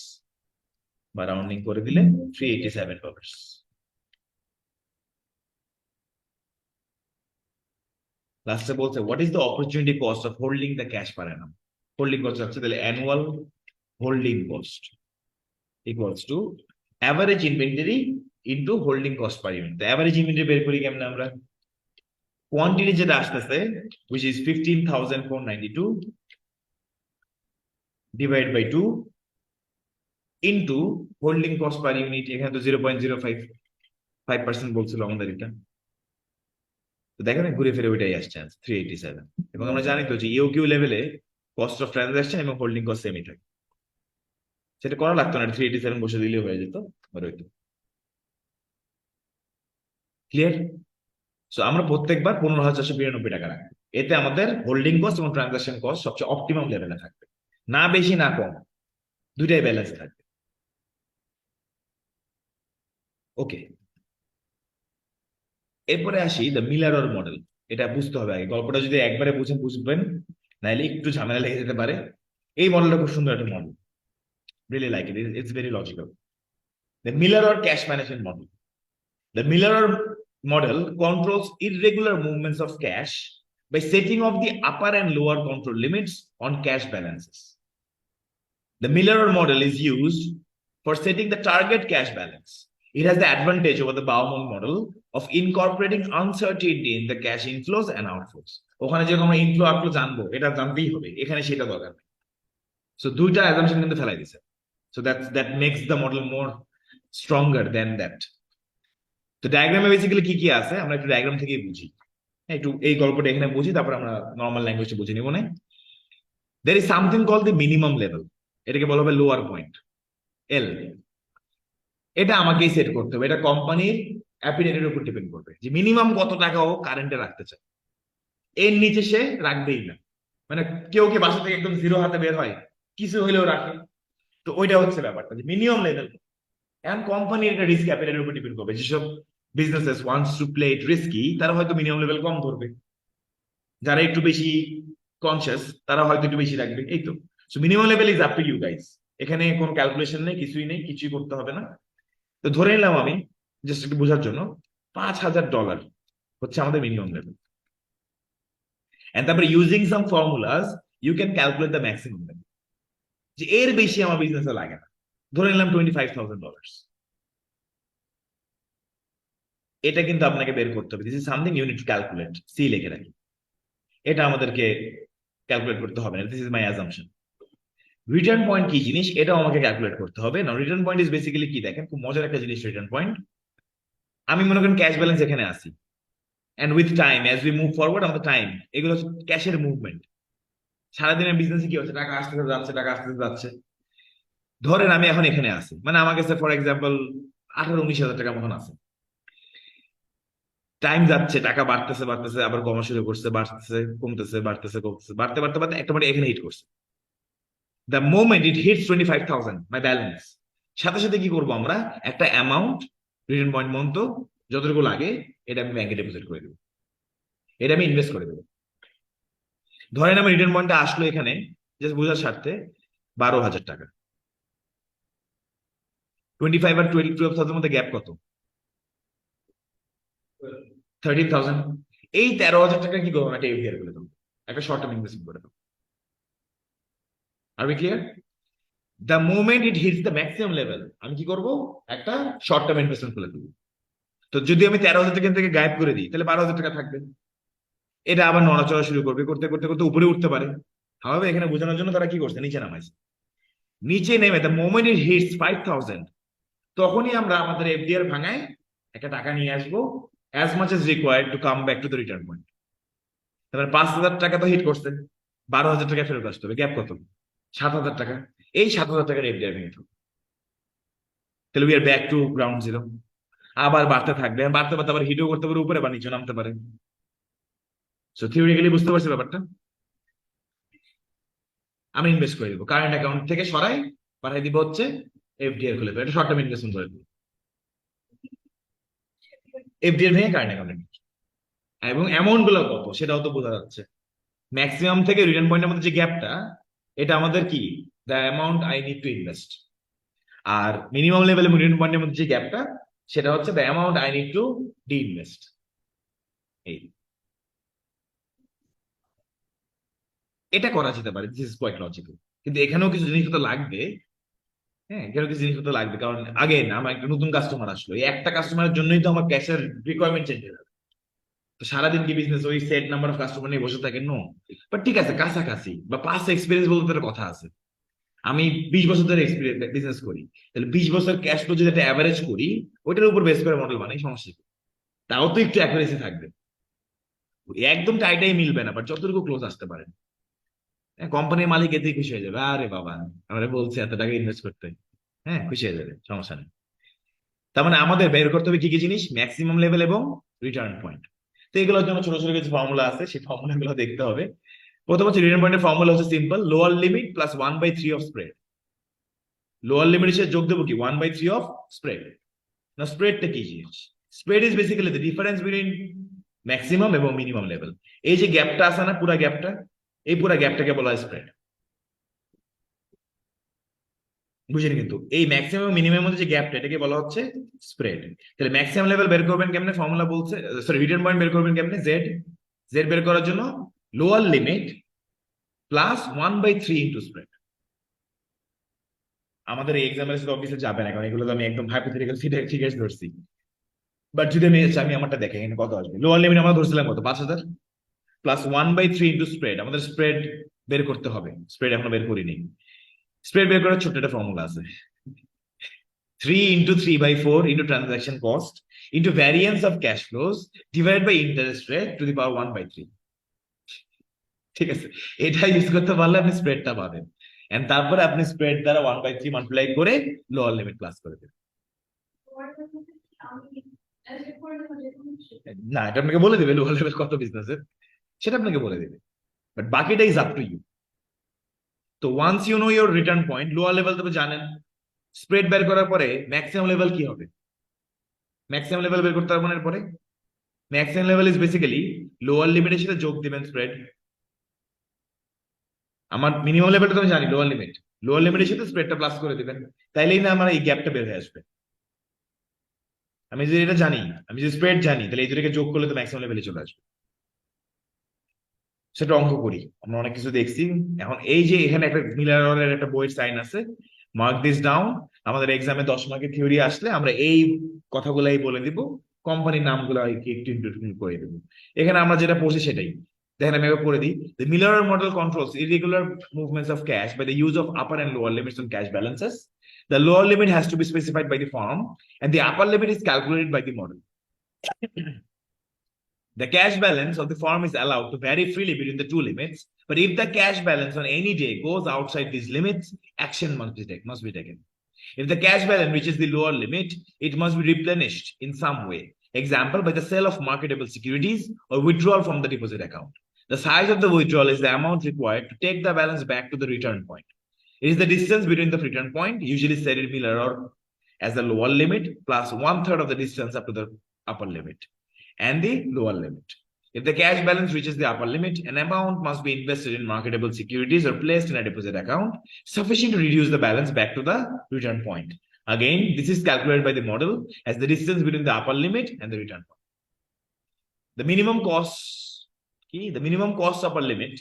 বা রাউন্ডিং করে দিলে $387। লাস্টে বলছে what is the opportunity cost of holding the cash per Anam, holding cost হচ্ছে তাহলে annual holding cost equals to average inventory into holding cost per unit. Average inventory বের করি কেমন আমরা, কোয়ান্টিটি যেটা আসতেছে which is 15,492 divide by 2 into holding cost per unit, এখানে তো 0.055% বলছিল আমাদের এটা, তো দেখেন ঘুরে ফিরে ওইটাই আসছে 387। এবং আমরা জানি তো যে ইউকিউ লেভেলে কস্ট অফ ট্রানজাকশন এবং হোল্ডিং কস্ট সেমই থাকে, সেটা করা লাগতো না, 387 বসে দিলে হয়ে যেত, হইতো। ক্লিয়ার? সো আমরা প্রত্যেকবার 15,492 টাকা রাখবো, এতে আমাদের হোল্ডিং কস্ট এবং ট্রানজাকশন কস্ট সবচেয়ে অপটিমাম লেভেলে থাকবে, না বেশি না কম, দুইটাই ব্যালেন্স থাকবে। ওকে, এরপরে আসি দ্য মিলারর মডেল। এটা বুঝতে হবে আগে, গল্পটা যদি একবারে বুঝেন বুঝবেন, নাহলে একটু ঝামেলা লেগে যেতে পারে। এই মডেলটা খুব সুন্দর একটা model, really like it, it's very logical. The মিলারর cash management model, the Miller model controls irregular movements of cash by setting off the upper and lower control limits on cash balances. The Miller model is used for setting the target cash balance. It has the advantage over the Bauman model of incorporating uncertainty in the cash inflows and outflows. ওখানে যে আমরা inflow outflow জানবো, এটা জানতেই হবে, এখানে সেটা দরকার নেই। সো দুইটা অ্যাজাম্পশন কিন্তু ফেলাই দিছে, so that makes the model more stronger than that. তো ডায়াগ্রামে বেসিক্যালি কি কি আছে আমরা একটু ডায়াগ্রাম থেকেই বুঝি, একটু এই গল্পটা এখানে বুঝি, তারপর আমরা নর্মাল ল্যাঙ্গুয়েজে বুঝে নিব না। There is something call the minimum level, এটাকে বলা হবে লোয়ার পয়েন্ট, এল। এটা আমাকেই সেট করতে হবে, এটা কোম্পানির অ্যাপিটাইটের উপর ডিপেন্ড করবে যে মিনিমাম কত টাকা ও কারেন্টে রাখতে চায়, এর নিচে সে রাখবেই না। মানে কেউ কি বাসা থেকে একদম জিরো হাতে বের হয়, কিছু হইলেও রাখে, তো ওইটা হচ্ছে ব্যাপারটা যে মিনিমাম লেভেল। এখন কোম্পানির একটা রিস্ক অ্যাপিটাইটের উপর ডিপেন্ড করবে, যেসব businesses wants to play it risky তারা হয়তো মিনিমাম লেভেল কম ধরবে, যারা একটু বেশি কনসিয়াস তারা হয়তো একটু বেশি রাখবে, এই তো। So minimum level is up to you guys, এখানে কোনো ক্যালকুলেশন নেই, কিছুই নেই, কিছুই করতে হবে না। তো ধরে নিলাম আমি জাস্ট একটু বোঝার জন্য $5,000 হচ্ছে আমাদের মিনিমাম লেভেল, এন্ড তারপরে using some formulas you can calculate the maximum level, যে এর বেশি আমার বিজনেসে লাগে না। ধরে নিলাম $25,000, এটা কিন্তু আপনাকে বের করতে হবে, this is something you need to calculate, C লিখে রাখি, এটা আমাদেরকে ক্যালকুলেট করতে হবে না, this is my assumption. Return point কি জিনিস এটাও আমাকে ক্যালকুলেট করতে হবে না। রিটার্ন পয়েন্ট ইজ বেসিক্যালি কি, দেখেন খুব মজার একটা জিনিস রিটার্ন পয়েন্ট। আমি মনে করেন ক্যাশ ব্যালেন্স এখানে আসি, and with time as we move forward আমাদের টাইম, এগুলো হচ্ছে ক্যাশের মুভমেন্ট। সারাদিনের বিজনেসে কি হচ্ছে, টাকা আসতে যাচ্ছে, টাকা আসতে যাচ্ছে। ধরেন আমি এখন এখানে আসি, মানে আমার কাছে ফর এক্সাম্পল 18-19 হাজার টাকা মতন আছে, টাইম যাচ্ছে, টাকা বাড়তেছে বাড়তেছে, আবার কমা শুরু করছে, বাড়তেছে কমতেছে, বাড়তেছে কমতেছে, বাড়তে বাড়তে বাড়তে একটা মানে এখানে হিট করছে। The moment it hits 25,000 my balance, সাথে সাথে কি করবো আমরা, একটা অ্যামাউন্ট রিটার্ন পয়েন্ট মতো যতটুকু লাগে এটা আমি ব্যাংকে ডিপোজিট করে দেবো, এটা আমি ইনভেস্ট করে দেবো। ধরেন আমার রিটার্ন পয়েন্টটা আসলো এখানে জাস্ট বোঝার স্বার্থে 12,000 টাকা, 25 আর 12,000 মধ্যে গ্যাপ কত, 13,000। এই 13,000 টাকা কি করবো, একটা এফডিআর করে দেবো, একটা শর্ট টার্ম ইনভেস্টমেন্ট করে দেবো। Are be clear? The moment it hits the maximum level আমি কি করবো, একটা শর্ট টার্ম ইনভেস্টমেন্ট খুলে দেবো। তো যদি আমি 13,000 টাকা থেকে গায়েব করে দিই তাহলে 12,000 টাকা থাকবে। এটা আবার নড়াচড়া শুরু করবে, করতে করতে করতে উপরে উঠতে পারে। হবে এখানে বোঝানোর জন্য তারা কি করছে, নিচে নামাইছে। নিচে নেমে দ্য মোমেন্ট ইট হিটস 5,000, তখনই আমরা আমাদের এফডিআর ভাঙায় একটা টাকা নিয়ে আসবো, as much as required to come back to the return point. তারপরে 5,000 টাকা তো হিট করছে, 12,000 টাকা ফেরত আসতে হবে, গ্যাপ কত, 7,000 টাকা। এই 7,000 টাকার এফডিআর ভেঙে ফেলবো, তাহলে we are back to ground zero. আবার বাড়তে থাকবে, বাড়তে বাড়তে আবার হিটও করতে পারে উপরে বা নিচে নামতে পারে। সো থিওরিক্যালি বুঝতে পারছি ব্যাপারটা। আমি ইনভেস্ট করে দিব, কারেন্ট অ্যাকাউন্ট থেকে সরাই পাঠিয়ে দিব হচ্ছে এফডিআর খুলে দেবো, এটা শর্ট টার্ম ইনভেস্টমেন্ট করে দেবো। এফডিআর ভেঙে কারেন্ট অ্যাকাউন্টে, এবং অ্যামাউন্ট গুলো কত সেটাও তো বোঝা যাচ্ছে। ম্যাক্সিমাম থেকে রিটার্ন পয়েন্টের মধ্যে যে গ্যাপটা, এটা আমাদের কি, the amount I need to invest. আর মিনিমাম লেভেল এবং রিটার্ন পয়েন্টের মধ্যে যে গ্যাপটা, সেটা হচ্ছে the amount I need to deinvest. এই এটা করা যেতে পারে, দিস ইজ কোয়াইট লজিক্যাল। কিন্তু এখানেও কিছু জিনিসপত্র লাগবে। হ্যাঁ, এখানেও কিছু জিনিসপত্র লাগবে, কারণ আগে আমার একটা নতুন কাস্টমার আসলো, এই একটা কাস্টমারের জন্যই তো আমার ক্যাশের রিকোয়ারমেন্ট চেঞ্জ হয়ে যাবে। তো সারাদিন কি বিজনেস ওই সেট নাম্বার অফ কাস্টমার নিয়ে বসে থাকে? নো। বাট ঠিক আছে, কাছাকাছি বা পাস্ট এক্সপিরিয়েন্স বলতে একটা কথা আছে। আমি 20 বছর ধরে এক্সপিরিয়েন্স বিজনেস করি, তাহলে 20 বছর ক্যাশ ফ্লো যদি একটা অ্যাভারেজ করি, ওইটার উপর বেস করে মডেল বানাই, সমস্যা কি? তাও তো একটু অ্যাকুরেসি থাকবে, একদম টাইটাই মিলবে না, বাট যতটুকু ক্লোজ আসতে পারে। কোম্পানির মালিক এতেই খুশি হয়ে যাবে, আরে বাবা আমরা বলছি এত টাকা ইনভেস্ট করতে, হ্যাঁ খুশি হয়ে যাবে, সমস্যা নেই। তার মানে আমাদের বের করতে হবে কি কি জিনিস, ম্যাক্সিমাম লেভেল এবং রিটার্ন পয়েন্ট। তো এগুলোর জন্য ছোট ছোট কিছু ফর্মুলা আছে, সেই ফর্মুলা গুলো দেখতে হবে। প্রথম হচ্ছে রিটার্ন পয়েন্টের ফর্মুলা হচ্ছে simple, lower limit plus 1/3 of spread. Lower limit হিসেবে যোগ দেবো কি 1/3 অফ স্প্রেড। না, স্প্রেডটা কি জিনিস? Spread is basically the difference between maximum এবং মিনিমাম লেভেল। এই যে গ্যাপটা আছে না, পুরো গ্যাপটা, এই পুরো গ্যাপটাকে বলা হয় স্প্রেড। বুঝেনি কিন্তু, এই ম্যাক্সিমাম মিনিমামের মধ্যে যে গ্যাপটা, এটাকে বলা হচ্ছে স্প্রেড। তাহলে ম্যাক্সিমাম লেভেল বের করবেন কেমনে, ফর্মুলা বলছে, সরি রিটার্ন পয়েন্ট বের করবেন কেমনে, জেড। জেড বের করার জন্য lower limit plus 1/3 into spread. আমাদের এই এক্সামের সাথে অফিসে যাবে না, কারণ এগুলো তো আমি একদম হাইপোথেটিক্যাল ফিগার্স ধরছি। বাট যদি আমি আমারটা দেখে এখানে কত আসবে, লোয়ার লিমিট আমরা ধরছিলাম কত, 5,000 প্লাস 1/3 ইন্টু স্প্রেড। আমাদের স্প্রেড বের করতে হবে, স্প্রেড এখনো বের করিনি। স্প্রেড বের করার ছোট্ট একটা ফর্মুলা আছে, 3 into 3/4 into transaction cost into variance of cash flows divided by interest rate to the power 1/3। ঠিক আছে, এটা ইউজ করতে পারলে আপনি স্প্রেডটা পাবেন, এন্ড তারপরে আপনি স্প্রেড দ্বারা 1/3 মাল্টিপ্লাই করে লোয়ার লিমিট প্লাস করে দেবেন। না, এটা আপনাকে বলে দেবে লোয়ার লেভেল কত বিজনেসের, সেটা আপনাকে বলে দেবে, বাট বাকিটা ইজ আপ টু ইউ। তো once you know your return point, lower level তবে জানেন, স্প্রেড বের করার পরে ম্যাক্সিমাম লেভেল কি হবে, ম্যাক্সিমাম লেভেল বের করতে পারবেন। এরপরে maximum level is basically lower লিমিটের সাথে যোগ দিবেন স্প্রেড। আমার মিনিমাম লেভেলটা তো আমি জানি, লোয়ার লিমিট, লোয়ার লিমিটের সাথে স্প্রেডটা প্লাস করে দিবেন, তাইলেই না আমার এই গ্যাপটা বের হয়ে আসবে। আমি যদি এটা জানি, আমি যদি স্প্রেড জানি, তাহলে এই দুটোকে যোগ করলে তো ম্যাক্সিমাম লেভেলে চলে আসবে। সেটা অঙ্ক করি, আমরা অনেক কিছু দেখছি। এখন এই যে এখানে একটা মিলারের একটা বইয়ের সাইন আছে, মার্ক দিস ডাউন। আমাদের এক্সামে 10 মার্কের থিওরি আসলে আমরা এই কথাগুলাই বলে দিব, কোম্পানির নামগুলো একটু ইন্ট্রোডিউস করে দেবো। এখানে আমরা যেটা পড়ছি সেটাই দেখেন, আমি একবার পড়ে দিই। The Miller model controls irregular movements of cash by the use of upper and lower limits on cash balances. The lower limit has to be specified by the firm, and the upper limit is calculated by the model. The cash balance of the firm is allowed to vary freely between the two limits, but if the cash balance on any day goes outside these limits, action must be taken. If the cash balance reaches the lower limit, it must be replenished in some way. Example, by the sale of marketable securities or withdrawal from the deposit account. The size of the withdrawal is the amount required to take the balance back to the return point. It is the distance between the return point, usually said in Miller or as the lower limit, plus 1/3 of the distance up to the upper limit and the lower limit. If the cash balance reaches the upper limit, an amount must be invested in marketable securities or placed in a deposit account sufficient to reduce the balance back to the return point. Again, this is calculated by the model as the distance between the upper limit and the return point. The minimum cost upper limit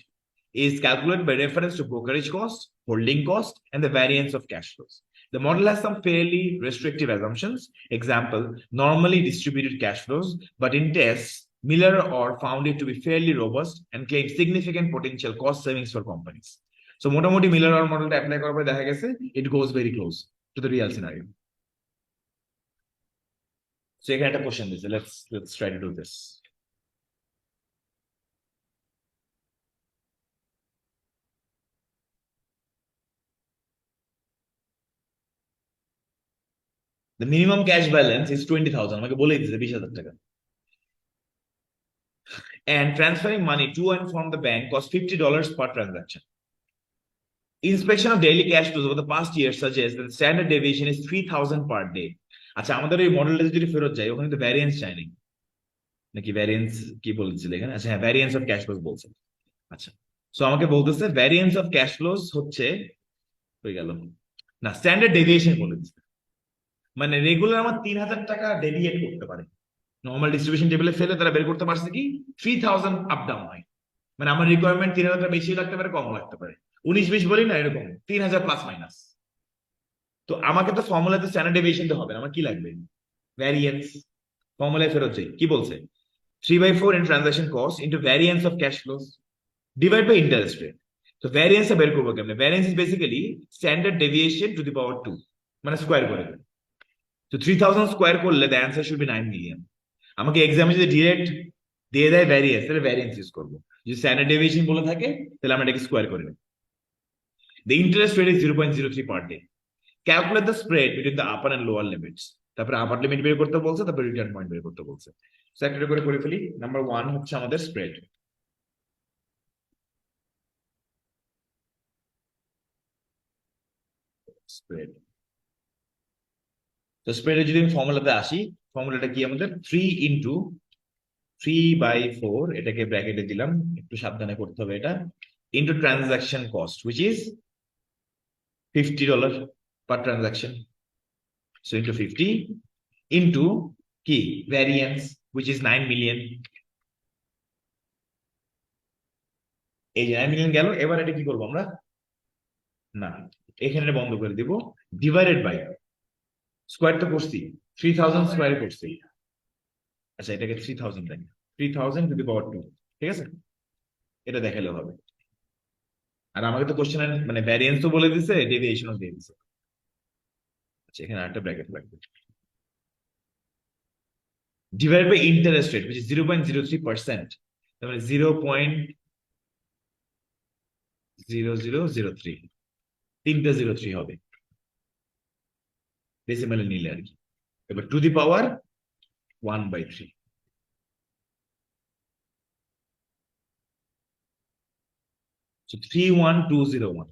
is calculated by reference to brokerage cost, holding cost, and the variance of cash flows. The model has some fairly restrictive assumptions. Example, normally distributed cash flows, but in tests, Miller or found it to be fairly robust and claimed significant potential cost savings for companies. So মোটামুটি Miller or মডেলটা apply করার পরে দেখা গেছে it goes very close to the real scenario. So এখানে একটা question দিছে, let's try to do this. The minimum cash balance is 20,000, আমাকে বলেই দিছে 20,000 টাকা. And transferring money to and from the bank costs $50 per transaction. Inspection of daily cash flows over the past year suggests that the standard deviation is 3,000 per day. আচ্ছা আমাদের এই মডেলটা যদি ফেরত যায় ওখানে তো ভ্যারিয়েন্স চাই নাকি ভ্যারিয়েন্স কি বলছিল এখানে? আচ্ছা হ্যাঁ, ভ্যারিয়েন্স অফ ক্যাশ ফ্লোস বলছে। আচ্ছা, সো আমাকে বলতেছে ভ্যারিয়েন্স অফ ক্যাশ ফ্লোস হচ্ছে হয়ে গেল না, স্ট্যান্ডার্ড ডেভিয়েশন বলে দিচ্ছে, মানে রেগুলার আমার 3,000 টাকা ডেভিয়েট করতে পারে। নর্মাল ডিস্ট্রিবিউশন টেবিলে ফেলে তারা বের করতে পারছে কি 3,000 আপ ডাউন হয়, মানে আমার রিকোয়ারমেন্ট 3,000 টাকা বেশি লাগতে পারে, কম লাগতে পারে, 19-20 বলি না, এরকম 3,000 প্লাস মাইনাস। তো আমাকে তো ফর্মুলাতে স্ট্যান্ডার্ড ডেভিয়েশন তো হবে না, আমার কি লাগবে? ভ্যারিয়েন্স। ফর্মুলায় ফেরত যাই, কি বলছে? 3/4 in transaction cost into variance of cash flows divided by interest rate. So variance বের করবো কেমনে? Variance is basically standard deviation to the power 2, মানে স্কোয়ার করে দেবে। তো 3,000 স্কোয়ার করলে the answer should be 9 million. আমাকে এক্সামে যদি ডিরেক্ট দিয়ে দেয় ভ্যারিয়েন্স, তাহলে ভ্যারিয়েন্স ইউজ করবো। যদি স্ট্যান্ডার্ড ডেভিয়েশন বলে থাকে তাহলে আমরা এটাকে স্কোয়ার করে নেব। The interest rate is 0.03 per day. Calculate the spread between the upper and lower limits. তারপরে আপার লিমিট বের করতে বলছে, তারপরে রিটার্ন পয়েন্ট বের করতে বলছে। সো একটা করে ফেলি। নাম্বার 1 হচ্ছে আমাদের স্প্রেড। স্প্রেড, তো স্প্রেডে যদি আমি ফর্মুলাতে আসি, ফর্মুলাটা কি আমাদের? 3 ইন্টু 3/4, এটাকে ব্র্যাকেটে দিলাম, একটু সাবধানে করতে হবে এটা, into transaction cost which is $50 per transaction. So into 50 into কি variance which is 9 million. এই যে 9 million গেল, এবার এটা কি করবো আমরা? না, এখানে বন্ধ করে দিব, ডিভাইডেড বাই স্কোয়ার তো করছি, 3,000 স্কোয়ার করছি। আচ্ছা এটাকে 3,000 দেন, 3,000 টু দি পাওয়ার 2, ঠিক আছে? এটা দেখালে হবে। আর আমাকে তো কোশ্চেন মানে ভ্যারিয়েন্স তো বলে দিছে, ডেভিয়েশনও দিয়ে দিছে। আচ্ছা এখানে আরেকটা ব্র্যাকেট লাগবে, divide by interest rate which is 0.03%, তার মানে 0.0003, 3টা 03 হবে ডেসিমালে নিলে আর কি। এবার to the power 1/3, so 31201.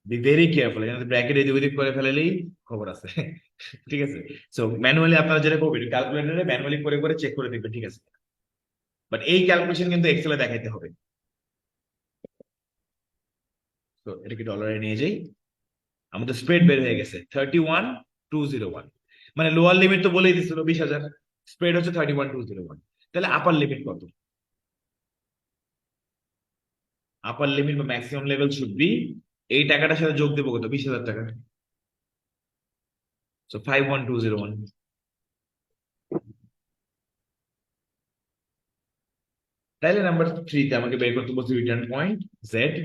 Be very careful, এখানে ব্র্যাকেট এদিক ওদিক করে ফেলেলেই খবর আছে। ঠিক আছে, সো ম্যানুয়ালি আপনারা যেটা করবেন ক্যালকুলেটরে ম্যানুয়ালি করে চেক করে দেখবেন, ঠিক আছে? বাট এই ক্যালকুলেশন কিন্তু এক্সেলে দেখাইতে হবে। তো এটাকে ডলারে নিয়ে যাই, আমাদের স্প্রেড বের হয়ে গেছে 31,201, মানে লোয়ার লিমিট তো বলেই দিছিল 20,000, স্প্রেড হচ্ছে 31,201। তাহলে আপার লিমিট কত? আপার লিমিট বা ম্যাক্সিমাম লেভেল শুড বি, এই টাকাটার সাথে যোগ দেবো কত? 20,000 টাকা। সো 51,201। তাহলে নাম্বার 3 তে আমাকে বের করতে বলছে return point Z,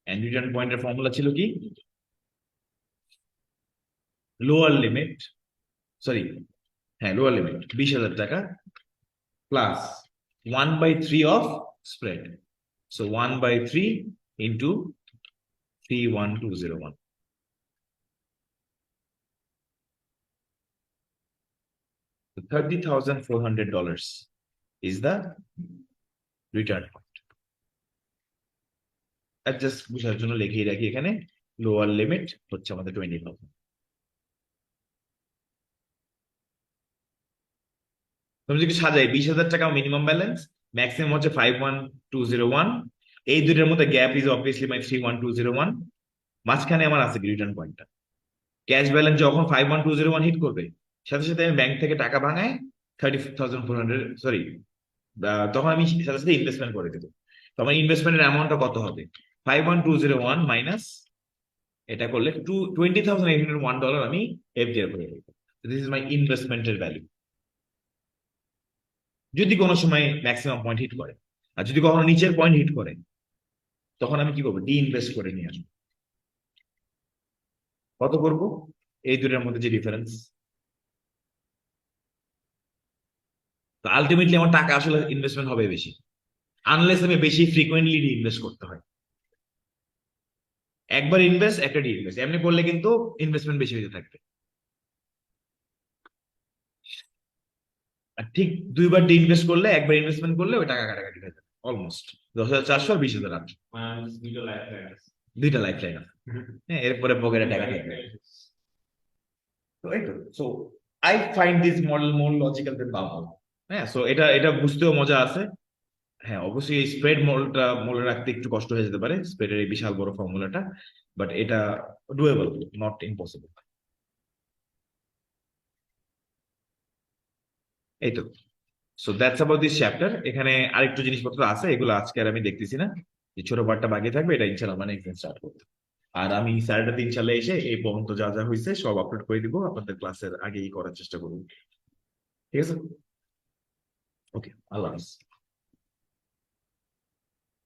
and return পয়েন্টের ফর্মুলা ছিল কি? লোয়ার লিমিট, সরি হ্যাঁ লোয়ার লিমিট 20,000 টাকা plus 1/3 of spread, so 1/3 into 31201, $30,400 is the return point. আর জাস্ট বুঝার জন্য লিখিয়ে রাখি এখানে লোয়ার লিমিট হচ্ছে আমাদের 20,000। তুমি যদি সাজাই 20,000 টাকা মিনিমাম ব্যালেন্স, ম্যাক্সিমাম হচ্ছে 51,201, এই দুইটার মধ্যে গ্যাপ ইজ অবভিয়াসলি মাই 31201, মাঝখানে আমার আছে রিটার্ন পয়েন্টটা। ক্যাশ ব্যালেন্স যখন 51,201 হিট করবে, সাথে সাথে আমি ব্যাংক থেকে টাকা ভাঙায় 30,400, সরি তখন আমি সাথে সাথে ইনভেস্টমেন্ট করে দেবো। তো আমার ইনভেস্টমেন্টের অ্যামাউন্টটা কত হবে? 51,201 মাইনাস এটা করলে $20,801 আমি এফডিআর করে রাখবো। দিস ইজ মাই ইনভেস্টমেন্টের ভ্যালু। যদি কোনো সময় ম্যাক্সিমাম পয়েন্ট হিট করে, আর যদি কখনো নিচের পয়েন্ট হিট করে, তখন আমি কি করবো? ডি ইনভেস্ট করে নিয়ে আসবো। কত করব? এই দুটোর মধ্যে যে ডিফারেন্স, তো আলটিমেটলি আমার টাকা আসলে ইনভেস্টমেন্ট হবে বেশি, আনলেস আমি বেশি ফ্রিকোয়েন্টলি ডি ইনভেস্ট করতে হয়। একবার ইনভেস্ট, একটা ডি ইনভেস্ট, এমনি করলে কিন্তু ইনভেস্টমেন্ট বেশি হতে থাকবে। আর ঠিক দুইবার ডি ইনভেস্ট করলে, একবার ইনভেস্টমেন্ট করলে ওই টাকা কাটাকাটি হয়ে যাবে অলমোস্ট 10,400 আর 20,800, দুইটা লাইফ লাইন আছে। হ্যাঁ, এরপরে পকেটে টাকা থাকবে। তো এই তো, so I find this model more logical than Baumol. হ্যাঁ, সো এটা এটা বুঝতেও মজা আছে। হ্যাঁ, অবশ্যই এই স্প্রেড মডেলটা মনে রাখতে একটু কষ্ট হয়ে যেতে পারে, স্প্রেডের এই বিশাল বড় ফর্মুলাটা, বাট এটা ডুয়েবল, নট ইম্পসিবল। এই তো, so that's about this chapter. এখানে আরেকটু জিনিসপত্র আছে, এগুলো আজকে আর আমি দেখতেছি না, যে ছোট পার্টটা বাকি থাকবে, এটা ইনশাল্লাহ মানে এক্সাম স্টার্ট করতে। আর আমি স্যাটারডে দিন ইনশাল্লাহ এসে এই পর্যন্ত যা যা হয়েছে সব আপলোড করে দিব, আপনাদের ক্লাসের আগেই করার চেষ্টা করব। ঠিক আছে? ওকে, আল্লাহ হাফিজ।